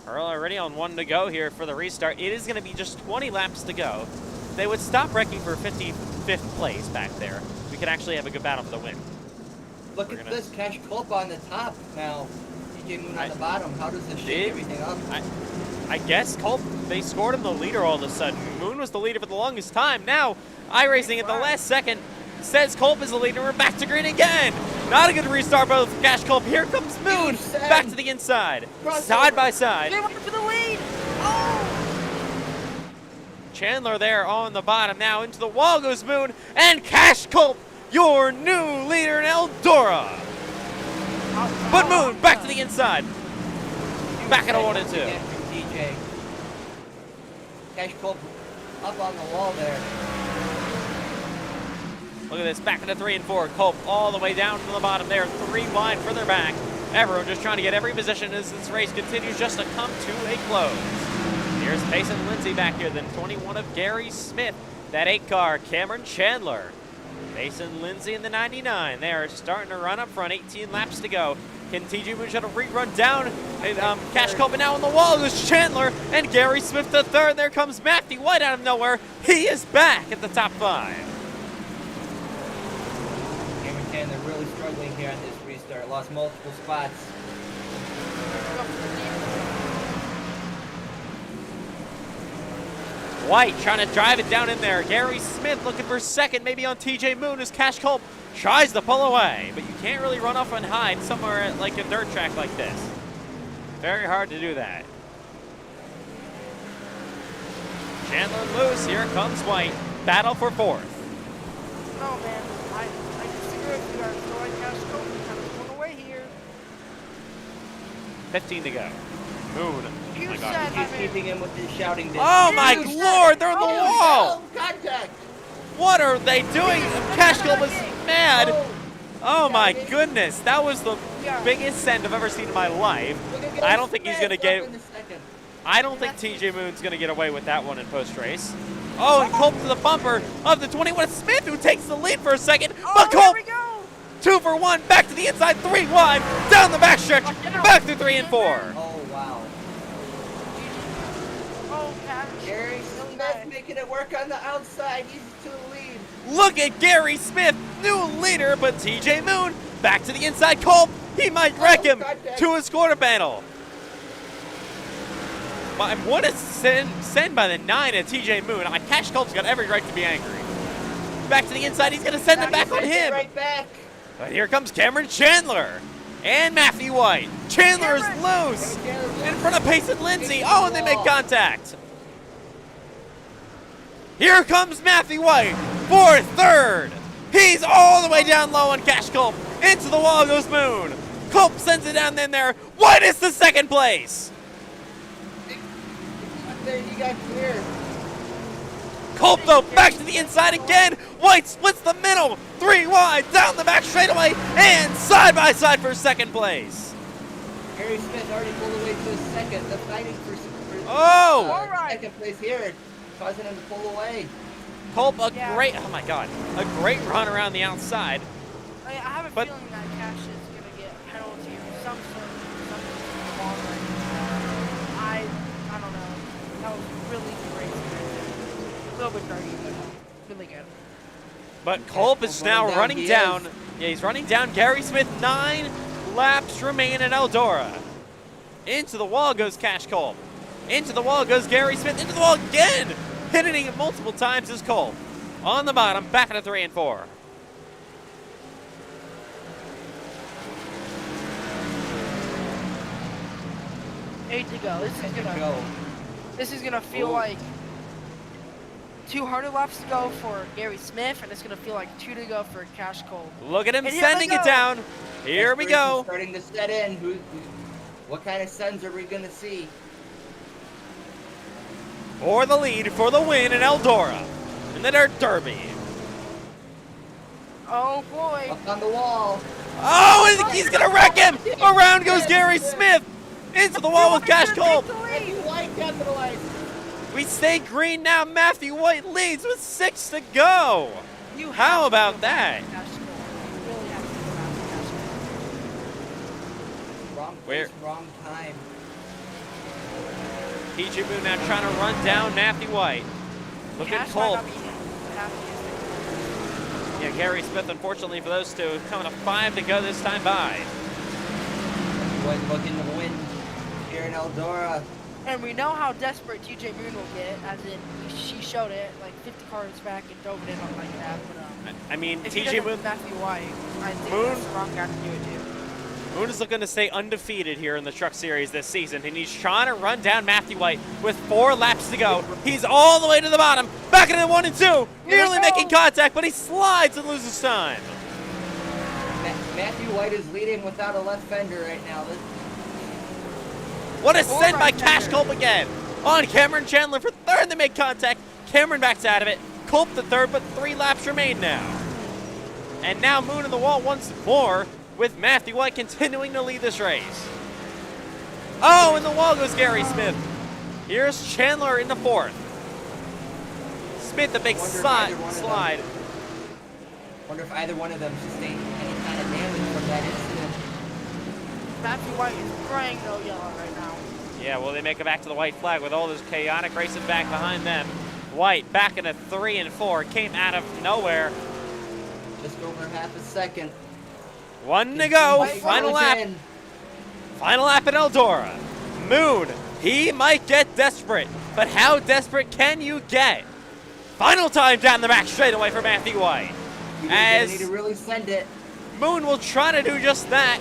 already on 1 to go here for the restart. It is going to be just 20 laps to go. They would stop wrecking for 55th place back there. We could actually have a good battle for the win. Look at this, Cash Culp on the top now. TJ Moon on the bottom. How does this shake everything up? I guess Culp, they scored him the leader all of a sudden. Moon was the leader for the longest time. Now, iRacing at the last second says Culp is the leader. We're back to green again. Not a good restart by Cash Culp. Here comes Moon back to the inside. Side by side. They went for the lead! Oh! Chandler there on the bottom. Now into the wall goes Moon. And Cash Culp, your new leader in Eldora. But Moon back to the inside. Back at a 1 and 2. DJ. Cash Culp up on the wall there. Look at this, back into 3 and 4. Culp all the way down to the bottom there. 3 wide further back. Everyone just trying to get every position as this race continues just to come to a close. Here's Payson Lindsay back here, then 21 of Gary Smith. That 8 car, Cameron Chandler. Payson Lindsay in the 99. They are starting to run up front, 18 laps to go. Can TJ Moon try to rerun down? And, Cash Culp now on the wall goes Chandler and Gary Smith to third. There comes Matthew White out of nowhere. He is back at the top 5. Cameron Chandler really struggling here on this restart. Lost multiple spots. White trying to drive it down in there. Gary Smith looking for second, maybe on TJ Moon as Cash Culp tries to pull away. But you can't really run off and hide somewhere at like a dirt track like this. Very hard to do that. Chandler loose. Here comes White. Battle for 4th. No, man. I disagree with you. I feel like Cash Culp is kind of going away here. 15 to go. Moon. Oh my God. He's keeping him with his shouting distance. Oh my Lord, they're on the wall. Contact. What are they doing? Cash Culp is mad. Oh my goodness, that was the biggest send I've ever seen in my life. I don't think he's gonna get. I don't think TJ Moon's gonna get away with that one in post race. Oh, and Culp to the bumper of the 21 Smith, who takes the lead for a second. But Culp, 2 for 1, back to the inside, 3 wide, down the backstretch, back to 3 and 4. Oh wow. Oh, Cash. Gary Smith making it work on the outside. He's to the lead. Look at Gary Smith, new leader, but TJ Moon back to the inside. Culp, he might wreck him to his quarter panel. But what a send by the 9 at TJ Moon. Cash Culp's got every right to be angry. Back to the inside, he's gonna send it back on him. Right back. But here comes Cameron Chandler and Matthew White. Chandler is loose in front of Payson Lindsay. Oh, and they make contact. Here comes Matthew White for 3rd. He's all the way down low on Cash Culp. Into the wall goes Moon. Culp sends it down in there. White is the 2nd place. There you got clear. Culp though back to the inside again. White splits the middle. 3 wide down the back straightaway and side by side for 2nd place. Gary Smith already pulled away to his 2nd. The fighting for Oh! 2nd place here, causing him to pull away. Culp a great, oh my God, a great run around the outside. I have a feeling that Cash is gonna get a penalty or some sort of something wrong right now. I don't know. That was really great. A little bit dirty, but really good. But Culp is now running down. Yeah, he's running down Gary Smith. 9 laps remain at Eldora. Into the wall goes Cash Culp. Into the wall goes Gary Smith. Into the wall again. Hitting it multiple times is Culp. On the bottom, back into 3 and 4. Eight to go. This is gonna go. This is gonna feel Ooh. like 200 laps to go for Gary Smith, and it's gonna feel like 2 to go for Cash Cole. Look at him And here they sending it go. down. Here we go. Starting to set in. What kind of sends are we gonna see? For the lead, for the win in Eldora, in the Dirt Derby. Oh boy. Up on the wall. Oh, and he's gonna wreck him! Around goes Gary Smith! Into the wall with Cash Cole! Matthew White capitalized. We stay green now. Matthew White leads with 6 to go. You How have to about go that? back to Cash Cole. You really have to go back to Cash Cole. Wrong place, wrong time. TJ Moon now trying to run down Matthew White. Look Cash at might Cole. not be happy. Yeah, Gary Smith, unfortunately for those two, coming up 5 to go this time by. White looking to win here in Eldora. And we know how desperate TJ Moon will get, as in she showed it like 50 cars back and dove it in on like that. But I mean, if he TJ doesn't Moon, beat Matthew White, I think Moon- that's the wrong guy to do it to. Moon is looking to stay undefeated here in the Truck Series this season, and he's trying to run down Matthew White with 4 laps to go. He's all the way to the bottom, back into 1 and 2, nearly go. making contact, but he slides and loses time. Matthew White is leading without a left fender right now. What a Or send by right Cash fender. Culp again. On Cameron Chandler for 3rd, they make contact. Cameron backs out of it. Culp the 3rd, but 3 laps remain now. And now Moon in the wall once more, with Matthew White continuing to lead this race. Oh, in the wall goes Gary Smith. Here's Chandler in the 4th. Smith, a big slide. Wonder if either one of them sustained any kind of damage from that incident. Matthew White is praying no yellow right now. Yeah, well, they make it back to the white flag with all this chaotic racing back behind them. White back into 3 and 4, came out of nowhere. Just over half a second. 1 to go, White final goes lap. in. Final lap at Eldora. Moon, he might get desperate, but how desperate can you get? Final time down the back straightaway for Matthew White. You're gonna need to really send it. Moon will try to do just that,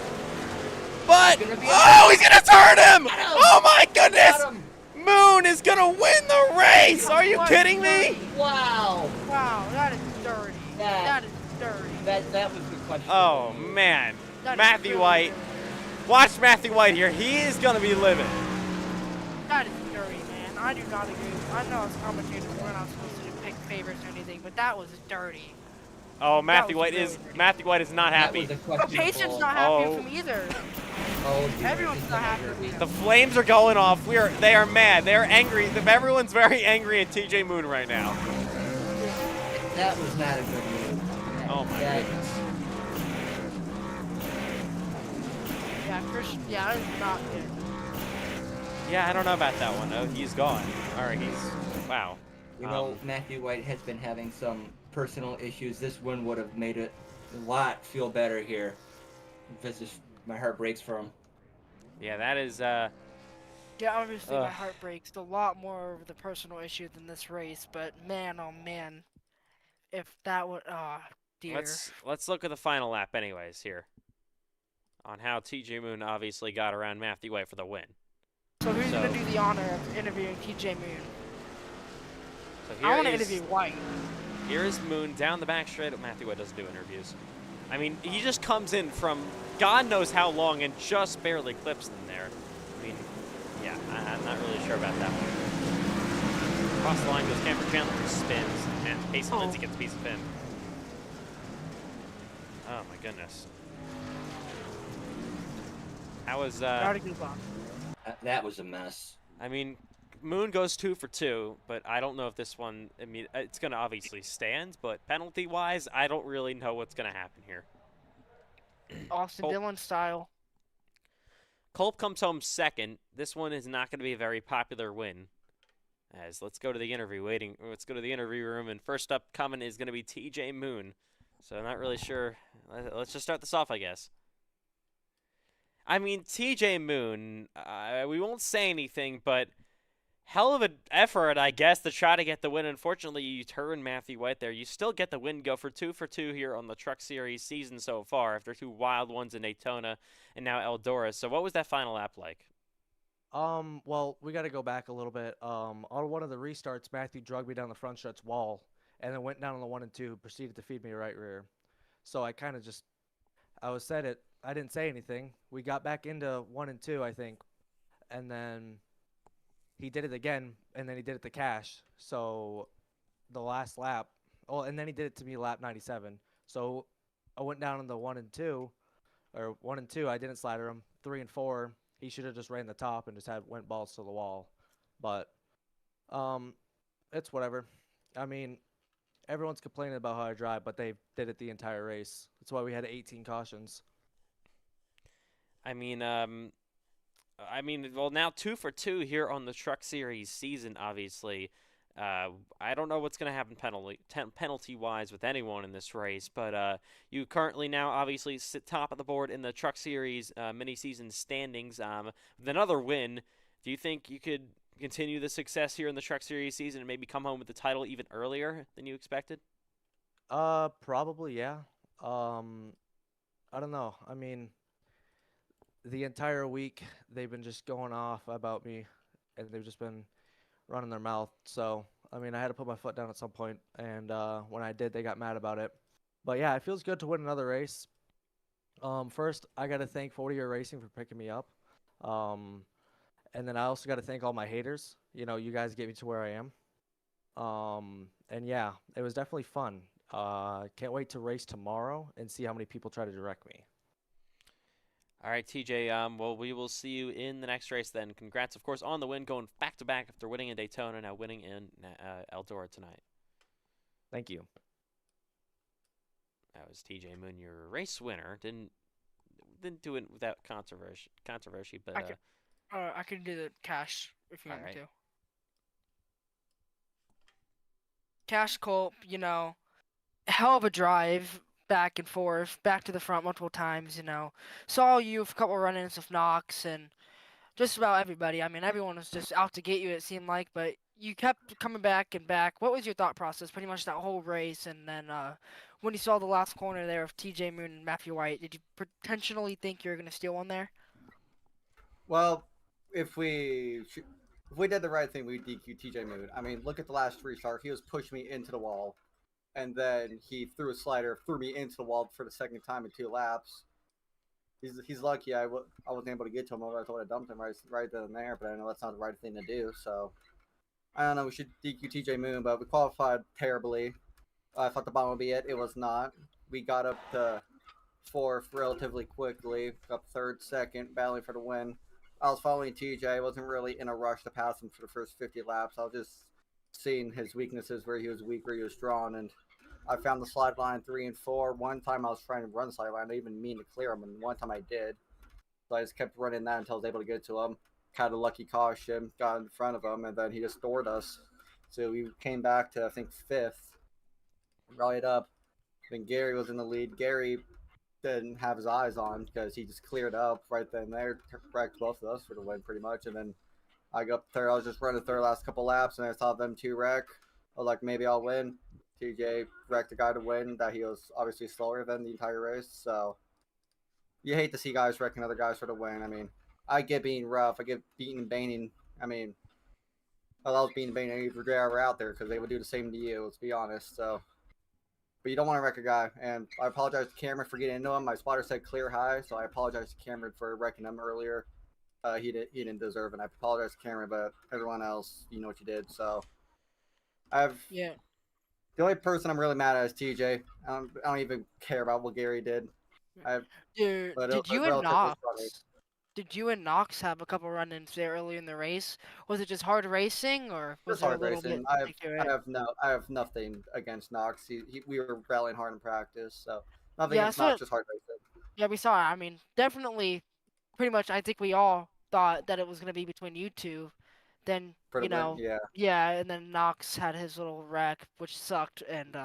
but It's gonna be a- he's gonna turn him! Got him! Oh my goodness! Got him. Moon is gonna win the race! Are you What kidding me? dirty. Wow. Wow, that is dirty. That- That is dirty. That was the question. Oh man, That is Matthew really White. dirty. Watch Matthew White here. He is gonna be living. That is dirty, man. I do not agree. I know as commentators we're not supposed to pick favorites or anything, but that was dirty. Oh, Matthew was White really is dirty. Matthew White is not That happy. was a But questionable- Patient's not happy Oh. with him either. Oh, dear. Everyone's not happy with him. The flames are going off. They are mad. They are angry. Everyone's very angry at TJ Moon right now. That was not a good move. Oh my That- goodness. Yeah, Christian. Yeah, that is not good. Yeah, I don't know about that one. Oh, he's gone. All right, wow. You know, Matthew White has been having some personal issues. This win would have made it a lot feel better here. This is, my heart breaks for him. Yeah, that is. Yeah, obviously my Ugh. heart breaks a lot more over the personal issue than this race, but man, oh man, if that would, oh dear. Let's look at the final lap, anyways. Here, on how TJ Moon obviously got around Matthew White for the win. So who's so- gonna do the honor of interviewing TJ Moon? So I want to here is interview White. here is Moon down the back straight. Matthew White doesn't do interviews. I mean, he just comes in from God knows how long and just barely clips them there. I mean, yeah, I'm not really sure about that one. Across the line goes Cameron Chandler, who spins, and Payson Oh. Lindsay gets a piece of him. Oh my goodness. How was Gotta go back. That was a mess. I mean, Moon goes 2 for 2, but I don't know if this one, I mean, it's going to obviously stand, but penalty-wise, I don't really know what's going to happen here. Austin Oh. Dillon style. Culp comes home 2nd. This one is not going to be a very popular win. Let's go to the interview let's go to the interview room, and first up coming is going to be TJ Moon. So I'm not really sure. Let's just start this off, I guess. I mean, TJ Moon, we won't say anything, but hell of an effort, I guess, to try to get the win. Unfortunately, you turn Matthew White there. You still get the win, go for 2 here on the Truck Series season so far after 2 wild ones in Daytona and now Eldora. So what was that final lap like? Well, we got to go back a little bit. On one of the restarts, Matthew drug me down the front stretch wall, and then went down on the 1 and 2, proceeded to feed me right rear. So I kind of just, I was said it. I didn't say anything. We got back into 1 and 2, I think, and then he did it again, and then he did it to Cash. So the last lap, oh, and then he did it to me lap 97. So I went down on the 1 and 2, or 1 and 2. I didn't slider him. 3 and 4, he should have just ran the top and just had went balls to the wall. But um, it's whatever. I mean, everyone's complaining about how I drive, but they did it the entire race. That's why we had 18 cautions. I mean, well, now 2 for 2 here on the Truck Series season. Obviously, I don't know what's going to happen penalty wise with anyone in this race, but you currently now obviously sit top of the board in the Truck Series mini season standings. With another win, do you think you could continue the success here in the Truck Series season and maybe come home with the title even earlier than you expected? Probably, yeah. Um, I don't know. I mean, the entire week they've been just going off about me, and they've just been running their mouth. So, I mean, I had to put my foot down at some point, and when I did, they got mad about it. But yeah, it feels good to win another race. First, I got to thank 40 Year Racing for picking me up. Um, and then I also got to thank all my haters. You know, you guys get me to where I am. And yeah, it was definitely fun. Can't wait to race tomorrow and see how many people try to direct me. All right, TJ. Well, we will see you in the next race then. Congrats, of course, on the win, going back to back after winning in Daytona, now winning in Eldora tonight. Thank you. That was TJ Moon, your race winner. Didn't do it without controversy, but I can do the cash if you all want me right. to. Cash Culp, hell of a drive back and forth, back to the front multiple times. Saw you with a couple run-ins with Knox and just about everybody. I mean, everyone was just out to get you, it seemed like, but you kept coming back and back. What was your thought process pretty much that whole race? And then when you saw the last corner there of TJ Moon and Matthew White, did you potentially think you were going to steal one there? Well, if we did the right thing, we'd DQ TJ Moon. I mean, look at the last restart. He was pushing me into the wall, and then he threw a slider, threw me into the wall for the second time in 2 laps. He's lucky I wasn't able to get to him. Otherwise, I would have dumped him right then and there. But I know that's not the right thing to do. So I don't know. We should DQ TJ Moon, but we qualified terribly. I thought the bomb would be it. It was not. We got up to fourth relatively quickly, up third, second, battling for the win. I was following TJ. I wasn't really in a rush to pass him for the first 50 laps. I was just seeing his weaknesses, where he was weak, where he was strong, and I found the slide line 3 and 4. One time I was trying to run the slide line. I didn't even mean to clear him, and one time I did. So I just kept running that until I was able to get to him. Kind of lucky caution, got in front of him, and then he just doored us. So we came back to, I think, fifth, right up. Then Gary was in the lead. Gary didn't have his eyes on because he just cleared up right then and there, wrecked both of us for the win pretty much. And then I got up third. I was just running third last couple laps, and I saw them two wreck. I was like, maybe I'll win. TJ wrecked the guy to win that he was obviously slower than the entire race. So you hate to see guys wrecking other guys for the win. I mean, I get being rough. I get beating and baiting. I mean, I was beating and baiting any driver out there because they would do the same to you, let's be honest. So but you don't want to wreck a guy. And I apologize to Cameron for getting into him. My spotter said clear high, so I apologize to Cameron for wrecking him earlier. He didn't deserve it. And I apologize to Cameron, but everyone else, you know what you did. So Yeah. the only person I'm really mad at is TJ. I don't even care about what Gary did. But Did it you and relatively funny. Knox? Did you and Knox have a couple run-ins there early in the race? Was it just hard racing, or was Just there a hard little bit racing. to it? I have nothing against Knox. We were rallying hard in practice, so nothing Yeah, against Knox. Just hard racing yeah, we saw it. I mean, definitely, pretty much. I think we all thought that it was gonna be between you two. Then for the win. Yeah. yeah, and then Knox had his little wreck, which sucked, and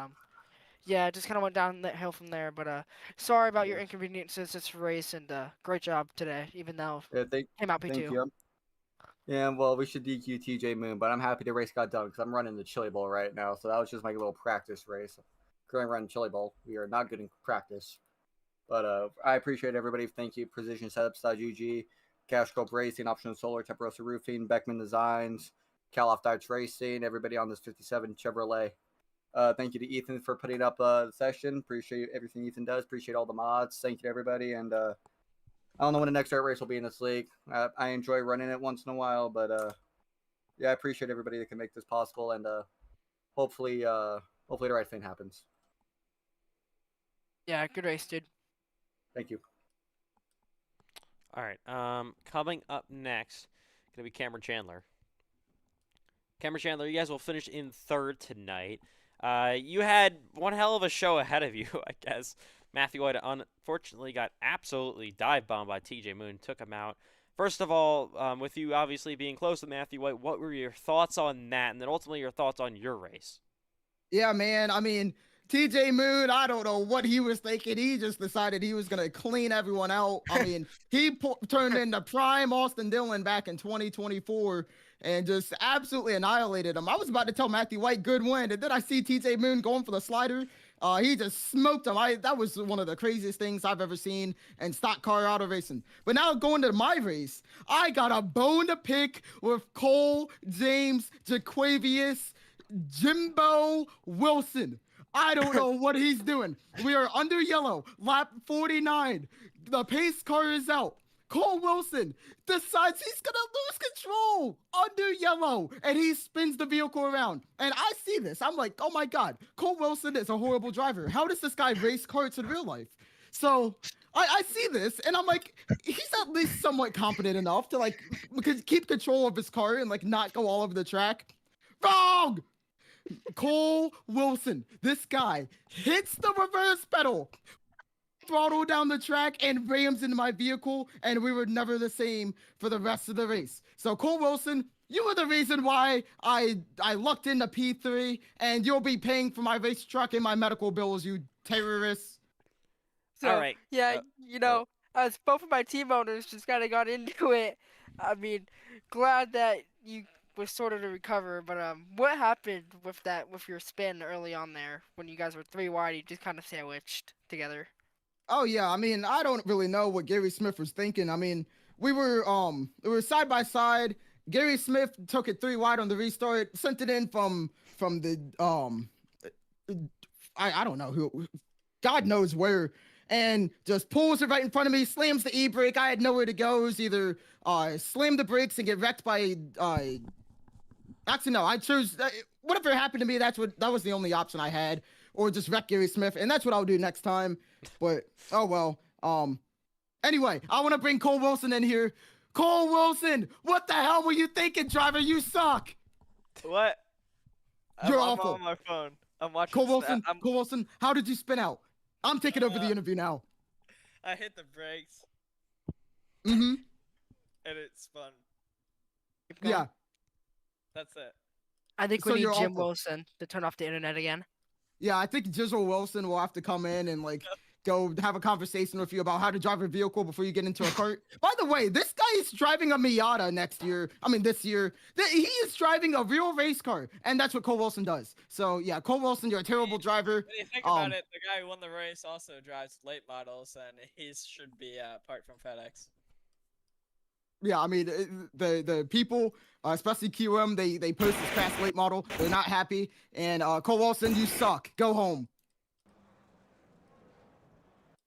yeah, it just kind of went down that hill from there. But sorry about your Yeah. inconveniences this race, and great job today, even though Yeah, it came out thank P2. you. Yeah, well, we should DQ TJ Moon, but I'm happy the race got done because I'm running the Chili Bowl right now. So that was just my little practice race. Currently running Chili Bowl. We are not good in practice. But I appreciate everybody. Thank you, PrecisionSetups.gg. Cash Scope Racing, Optional Solar, Temperosa Roofing, Beckman Designs, Cal Off Dives Racing, everybody on this 57 Chevrolet. Thank you to Ethan for putting up the session. Appreciate everything Ethan does. Appreciate all the mods. Thank you to everybody. And I don't know when the next dirt race will be in this league. I enjoy running it once in a while, but yeah, I appreciate everybody that can make this possible. And hopefully the right thing happens. Yeah, good race, dude. Thank you. All right. Coming up next, gonna be Cameron Chandler. Cameron Chandler, you guys will finish in third tonight. You had one hell of a show ahead of you, I guess. Matthew White unfortunately got absolutely dive bombed by TJ Moon, took him out. First of all, with you obviously being close to Matthew White, what were your thoughts on that, and then ultimately your thoughts on your race? Yeah, man. I mean, TJ Moon, I don't know what he was thinking. He just decided he was going to clean everyone out. I mean, he turned into prime Austin Dillon back in 2024 and just absolutely annihilated him. I was about to tell Matthew White, good win. And then I see TJ Moon going for the slider. He just smoked him. That was one of the craziest things I've ever seen in stock car auto racing. But now going to my race, I got a bone to pick with Cole, James, Jaquavius, Jimbo Wilson. I don't know what he's doing. We are under yellow, lap 49. The pace car is out. Cole Wilson decides he's going to lose control under yellow, and he spins the vehicle around. And I see this. I'm like, oh my God, Cole Wilson is a horrible driver. How does this guy race karts in real life? So I see this, and I'm like, he's at least somewhat competent enough to like keep control of his car and like not go all over the track. Wrong! Cole Wilson, this guy hits the reverse pedal, throttle down the track, and rams into my vehicle, and we were never the same for the rest of the race. So Cole Wilson, you were the reason why I lucked into P3, and you'll be paying for my race truck and my medical bills, you terrorists. So, All right. yeah, as both of my team owners just kind of got into it. I mean, glad that you was sort of to recover, but what happened with your spin early on there when you guys were 3 wide? You just kind of sandwiched together. Oh yeah, I mean, I don't really know what Gary Smith was thinking. I mean, we were side by side. Gary Smith took it 3 wide on the restart, sent it in from the I don't know who, God knows where, and just pulls it right in front of me, slams the e-brake. I had nowhere to go. It was either slam the brakes and get wrecked by actually, no, I chose whatever happened to me. That was the only option I had, or just wreck Gary Smith, and that's what I'll do next time. But oh well. Anyway, I want to bring Cole Wilson in here. Cole Wilson, what the hell were you thinking, driver? You suck. What? You're I'm awful. on my phone. I'm watching. Cole Wilson, Cole Wilson, how did you spin out? I'm taking over the interview now. I hit the brakes Mm-hmm. and it spun. Yeah. That's it. I think So we need you're Jim awful. Wilson to turn off the internet again. Yeah, I think Jizzle Wilson will have to come in and like go have a conversation with you about how to drive a vehicle before you get into a cart. By the way, this guy is driving a Miata this year. He is driving a real race car, and that's what Cole Wilson does. So yeah, Cole Wilson, you're a terrible driver. When you think about it, the guy who won the race also drives late models, and he should be apart from FedEx. Yeah, I mean the people, especially QM, they post this past late model. They're not happy, and Cole Wilson, you suck. Go home.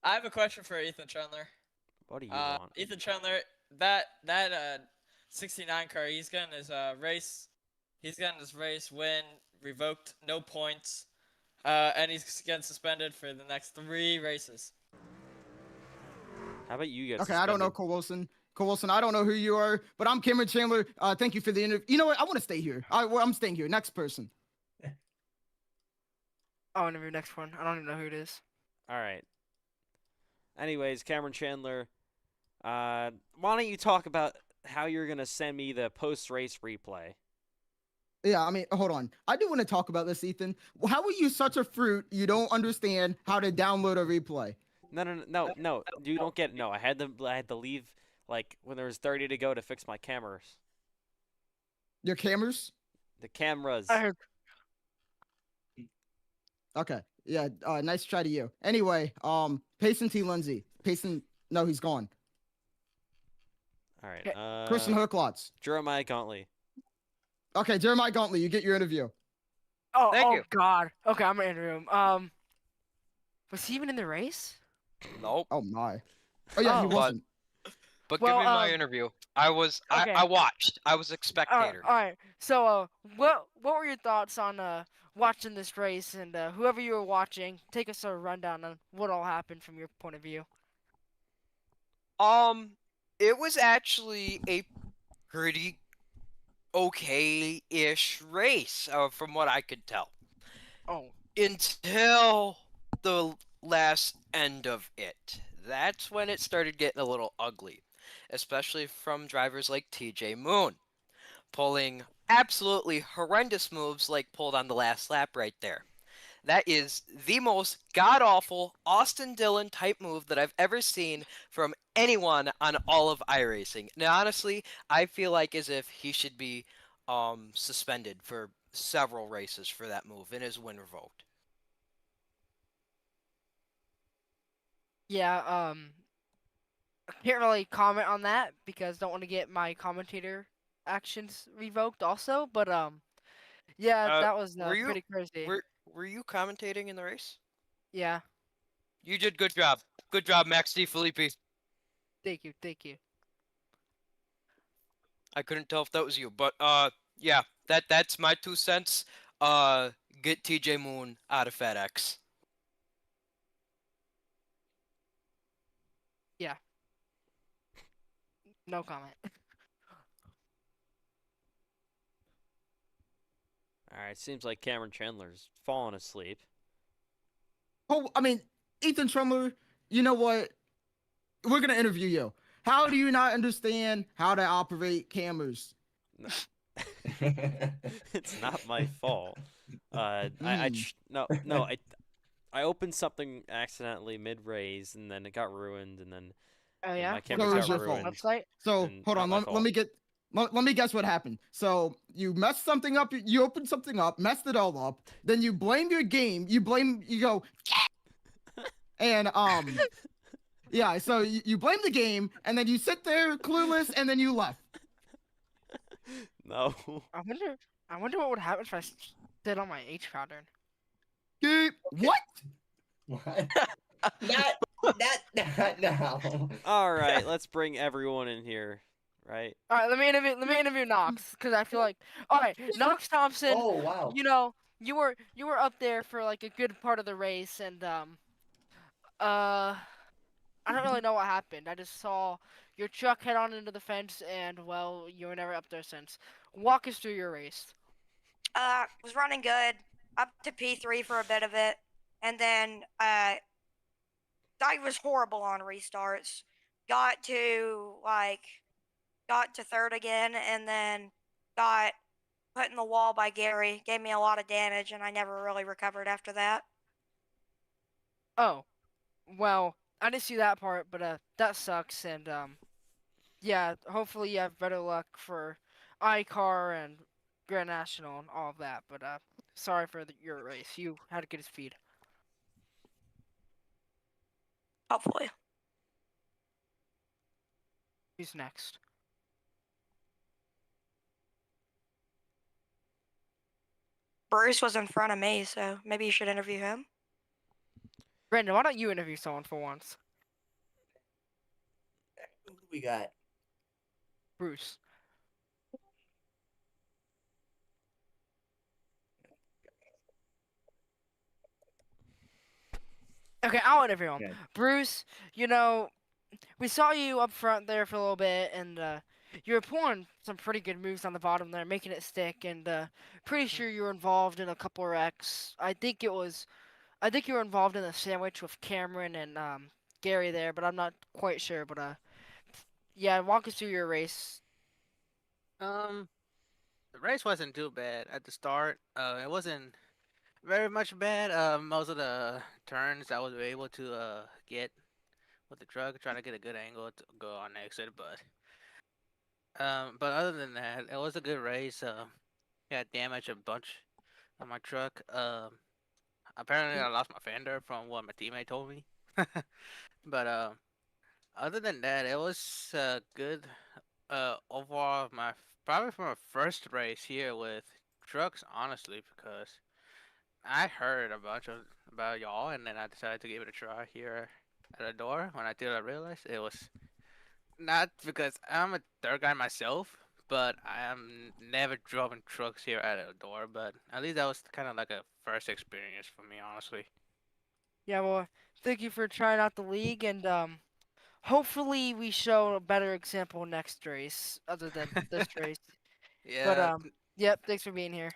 I have a question for Ethan Chandler. What do you want? Ethan Chandler, that 69 car, he's getting his race win revoked, no points, and he's getting suspended for the next 3 races. How about you guys? Okay, I don't know Cole Wilson. Cole Wilson, I don't know who you are, but I'm Cameron Chandler. Thank you for the interview. You know what? I want to stay here. I'm staying here. Next person. I'll interview next one. I don't even know who it is. All right. Anyways, Cameron Chandler, why don't you talk about how you're going to send me the post-race replay? Yeah, I mean, hold on. I do want to talk about this, Ethan. How are you such a fruit you don't understand how to download a replay? No. You don't get it. No, I had to leave like when there was 30 to go to fix my cameras. Your cameras? The cameras. I heard. Okay. Yeah, nice try to you. Anyway, Payson T. Lindsay. Payson, no, he's gone. All right. Okay. Christian Hooklots. Jeremiah Gauntly. Okay, Jeremiah Gauntly, you get your interview. Oh, Thank oh you. God. Okay, I'm gonna interview him. Was he even in the race? Nope. Oh my. Oh yeah, he Oh. wasn't. But Well, give me my interview. I okay. watched. I was a spectator. All right. So, what were your thoughts on watching this race and whoever you were watching? Take us a rundown on what all happened from your point of view. It was actually a pretty okay-ish race, from what I could tell. Oh. Until the last end of it. That's when it started getting a little ugly, especially from drivers like TJ Moon, pulling absolutely horrendous moves like pulled on the last lap right there. That is the most god-awful Austin Dillon type move that I've ever seen from anyone on all of iRacing. Now, honestly, I feel like as if he should be suspended for several races for that move and his win revoked. Yeah. I can't really comment on that because don't want to get my commentator actions revoked. Also, but yeah, that was Were you pretty crazy. were you commentating in the race? Yeah. You did good job. Good job, Max D. Felipe. Thank you. Thank you. I couldn't tell if that was you, but yeah, that's my 2 cents. Get TJ Moon out of FedEx. Yeah. No comment. All right. Seems like Cameron Chandler's fallen asleep. Oh, I mean, Ethan Trumler, you know what? We're gonna interview you. How do you not understand how to operate cameras? No. It's not my fault. I opened something accidentally mid raise and then it got ruined and then Oh yeah. my What cameras So got it's your ruined. fault. website? So And hold not on, my let fault. me get let me guess what happened. So you messed something up, you opened something up, messed it all up, then you blame your game, you go and yeah, so you blame the game and then you sit there clueless and then you left. No. I wonder what would happen if I stayed on my H pattern. What? What? Not now. All right. Let's bring everyone in here. Right. All right, let me interview Knox because I feel like all right, Knox Thompson. Oh wow. You know, you were up there for like a good part of the race, and I don't really know what happened. I just saw your truck head on into the fence, and well, you were never up there since. Walk us through your race. Was running good up to P3 for a bit of it, and then I was horrible on restarts. Got to third again, and then got put in the wall by Gary. Gave me a lot of damage, and I never really recovered after that. Oh, well, I didn't see that part, but that sucks, and yeah, hopefully you have better luck for iCar and Grand National and all of that. But sorry for your race. You had to get his feed. Hopefully. Who's next? Bruce was in front of me, so maybe you should interview him. Brandon, why don't you interview someone for once? Who do we got? Bruce. Okay, I'll interview him. Okay. Bruce, you know, we saw you up front there for a little bit, and you were pulling some pretty good moves on the bottom there, making it stick, and pretty sure you were involved in a couple of wrecks. I think you were involved in the sandwich with Cameron and Gary there, but I'm not quite sure. But yeah, walk us through your race. The race wasn't too bad at the start. It wasn't very much bad. Most of the turns I was able to get with the truck, trying to get a good angle to go on exit, but other than that, it was a good race. Got damaged a bunch on my truck. Apparently I lost my fender from what my teammate told me. But other than that, it was good Overall, probably from my first race here with trucks, honestly, because I heard a bunch of about y'all, and then I decided to give it a try here at Eldora. When I did, I realized it was not because I'm a third guy myself, but I am never driven trucks here at Eldora. But at least that was kind of like a first experience for me, honestly. Yeah, well, thank you for trying out the league, and hopefully we show a better example next race, other than this race. But Yeah, yep, thanks for being here.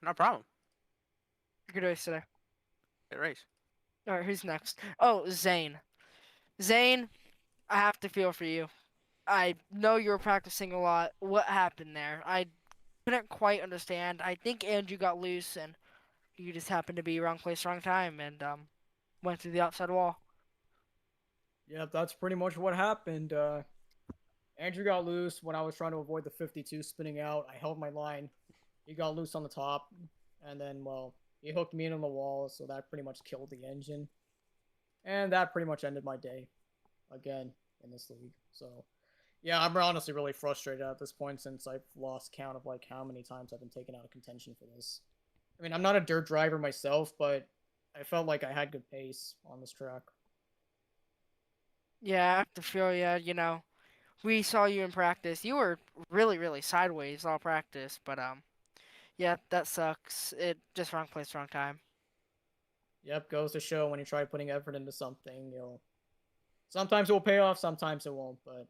no problem. Good race today. Good race. All right, who's next? Oh, Zane. Zane, I have to feel for you. I know you were practicing a lot. What happened there? I couldn't quite understand. I think Andrew got loose, and you just happened to be wrong place, wrong time, and went through the outside wall. Yep, that's pretty much what happened. Andrew got loose when I was trying to avoid the 52 spinning out. I held my line. He got loose on the top, and then, well, he hooked me into the wall, so that pretty much killed the engine. And that pretty much ended my day again in this league. So, yeah, I'm honestly really frustrated at this point since I've lost count of like how many times I've been taken out of contention for this. I mean, I'm not a dirt driver myself, but I felt like I had good pace on this track. Yeah, I have to feel you. You know, we saw you in practice. You were really, really sideways all practice, but yeah, that sucks. It just wrong place, wrong time. Yep, goes to show when you try putting effort into something, you'll sometimes it will pay off, sometimes it won't, but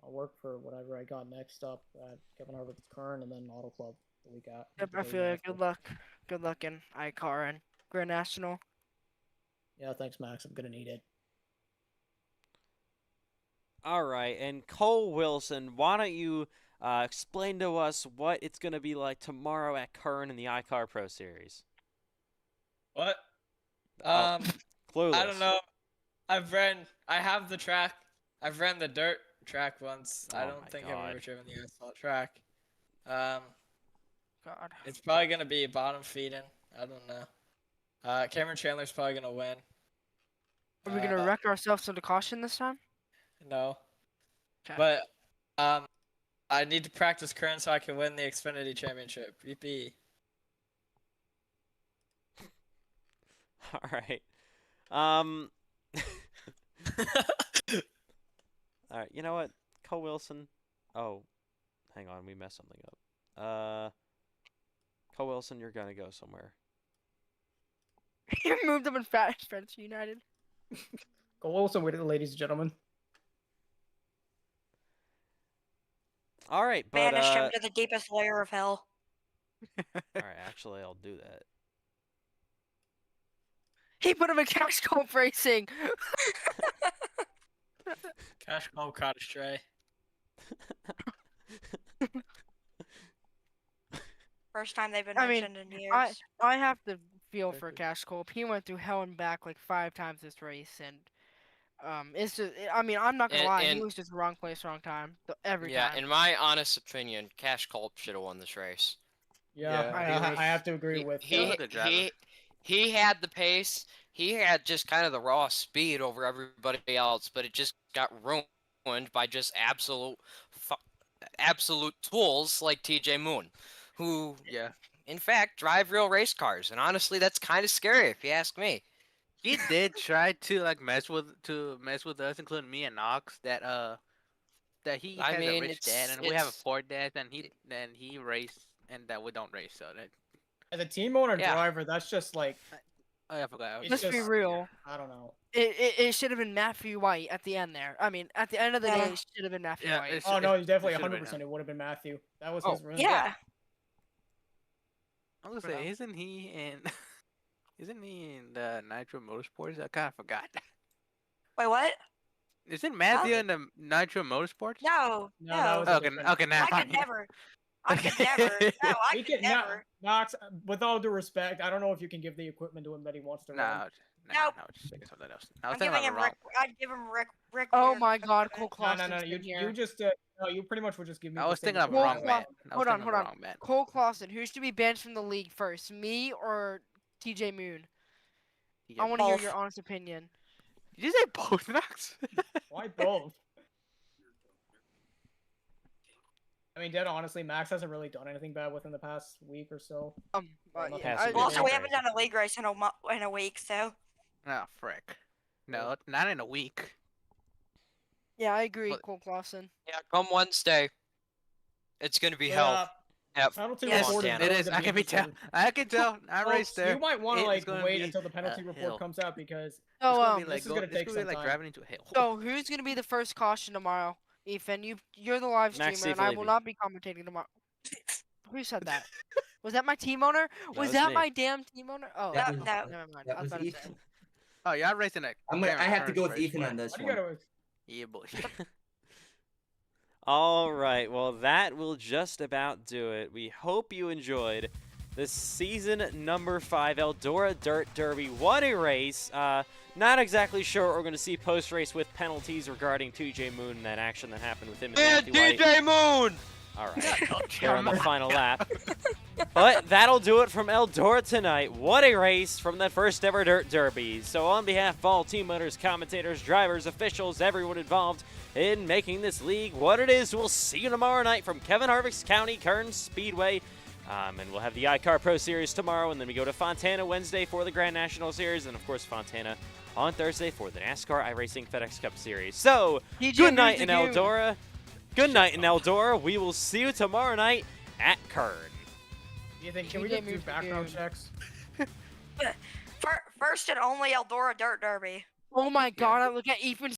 I'll work for whatever I got next up at Kevin Harvick's Kern and then Auto Club the week out. Yep, I feel you. Good luck. Good luck in iCar and Grand National. Yeah, thanks, Max. I'm gonna need it. All right, and Cole Wilson, why don't you explain to us what it's going to be like tomorrow at Kern in the iCar Pro Series? What? Clueless. I don't know. I have the track. I've ran the dirt track once. I Oh don't my think I've God. ever driven the asphalt track. Um, God. it's probably gonna be bottom feeding. I don't know. Cameron Chandler's probably gonna win. Are we gonna wreck ourselves into caution this time? No. 'Kay. But I need to practice Kern so I can win the Xfinity Championship. Yippee. All right. All right, you know what? Cole Wilson. Oh, hang on, we messed something up. Cole Wilson, you're gonna go somewhere. You moved up in Friends United. Cole Wilson with it, ladies and gentlemen. All right, but Banished him to the deepest layer of hell. all right, actually, I'll do that. He put him in Cash Cold Racing. Cash Cole caught a stray. First time they've been I mean, mentioned in years. I have to feel for Cash Cold. He went through hell and back like 5 times this race, and it's just. I mean, I'm not gonna lie. He was just wrong place, wrong time every Yeah, time. in my honest opinion, Cash Culp should have won this race. Yeah, I have to agree with he had the pace. He had just kind of the raw speed over everybody else, but it just got ruined by just absolute tools like TJ Moon, who, in fact, drive real race cars. And honestly, that's kind of scary if you ask me. He did try to like mess with us, including me and Knox. That he has a rich dad and we have a poor dad, and he raced and that we don't race. So that as a team owner driver, that's just like. I forgot. Let's be real. I don't know. It should have been Matthew White at the end there. I mean, at the end of the day, it should have been Matthew White. Oh no, definitely 100%. It would have been Matthew. That was his run. Yeah. I was gonna say, isn't he in the Nitro Motorsports? I kind of forgot. Wait, what? Isn't Matthew in the Nitro Motorsports? No. Okay, now I could never. I could never. No, I could never. Knox, with all due respect, I don't know if you can give the equipment to him that he wants to run. No, just thinking something else. I'm giving him Rick. I'd give him Rick. Oh my God, Cole Clausen. No. You just no. You pretty much would just give me. I was thinking of the wrong man. Hold on. Cole Clausen. Who should be banned from the league first, me or TJ Moon? I want to hear your honest opinion. Did you say both, Knox? Why both? I mean, dead honestly, Max hasn't really done anything bad within the past week or so. But Nothing yeah, Past too week. Also, we crazy. haven't done a league race in a week, so. Oh, frick. No, not in a week. yeah, I agree, Well- Cole Clausen. Yeah, come Wednesday, it's gonna be hell. Yeah, At penalty Yes. report is Montana. It really is. gonna I can be tell. interesting. I can tell. I Folks, raced there. you might want to It is like gonna wait be until the penalty a report hill. comes out because It's So gonna be like this is gonna it's take gonna be some like time. driving into a hill. So who's gonna be the first caution tomorrow? Ethan, you're the live Max streamer, and I will Levy. not be commentating tomorrow. Who said that? Was that my team owner? That Was was that me. my damn team owner? Oh, That No, was- no. never mind. That I was was about to say. Ethan. Oh, y'all racing that. I have to go with Ethan on this Why do you one. gotta? Yeah, boy. All right, well, that will just about do it. We hope you enjoyed this season number 5 Eldora Dirt Derby. What a race. Not exactly sure what we're going to see post-race with penalties regarding TJ Moon and that action that happened with him and And Matthew White. DJ Moon. All right, they're on the final lap. But that'll do it from Eldora tonight. What a race from that first ever Dirt Derby. So on behalf of all team owners, commentators, drivers, officials, everyone involved in making this league what it is, we'll see you tomorrow night from Kevin Harvick's County Kern Speedway. And we'll have the iCar Pro Series tomorrow, and then we go to Fontana Wednesday for the Grand National Series, and of course Fontana on Thursday for the NASCAR iRacing FedEx Cup Series. So, DJ good night Moon's in a goon. Eldora. Good night in Eldora. We will see you tomorrow night at Kern. Ethan, can we TJ just do Moon's a background goon. checks? First and only Eldora Dirt Derby. Oh my god, I look at Ethan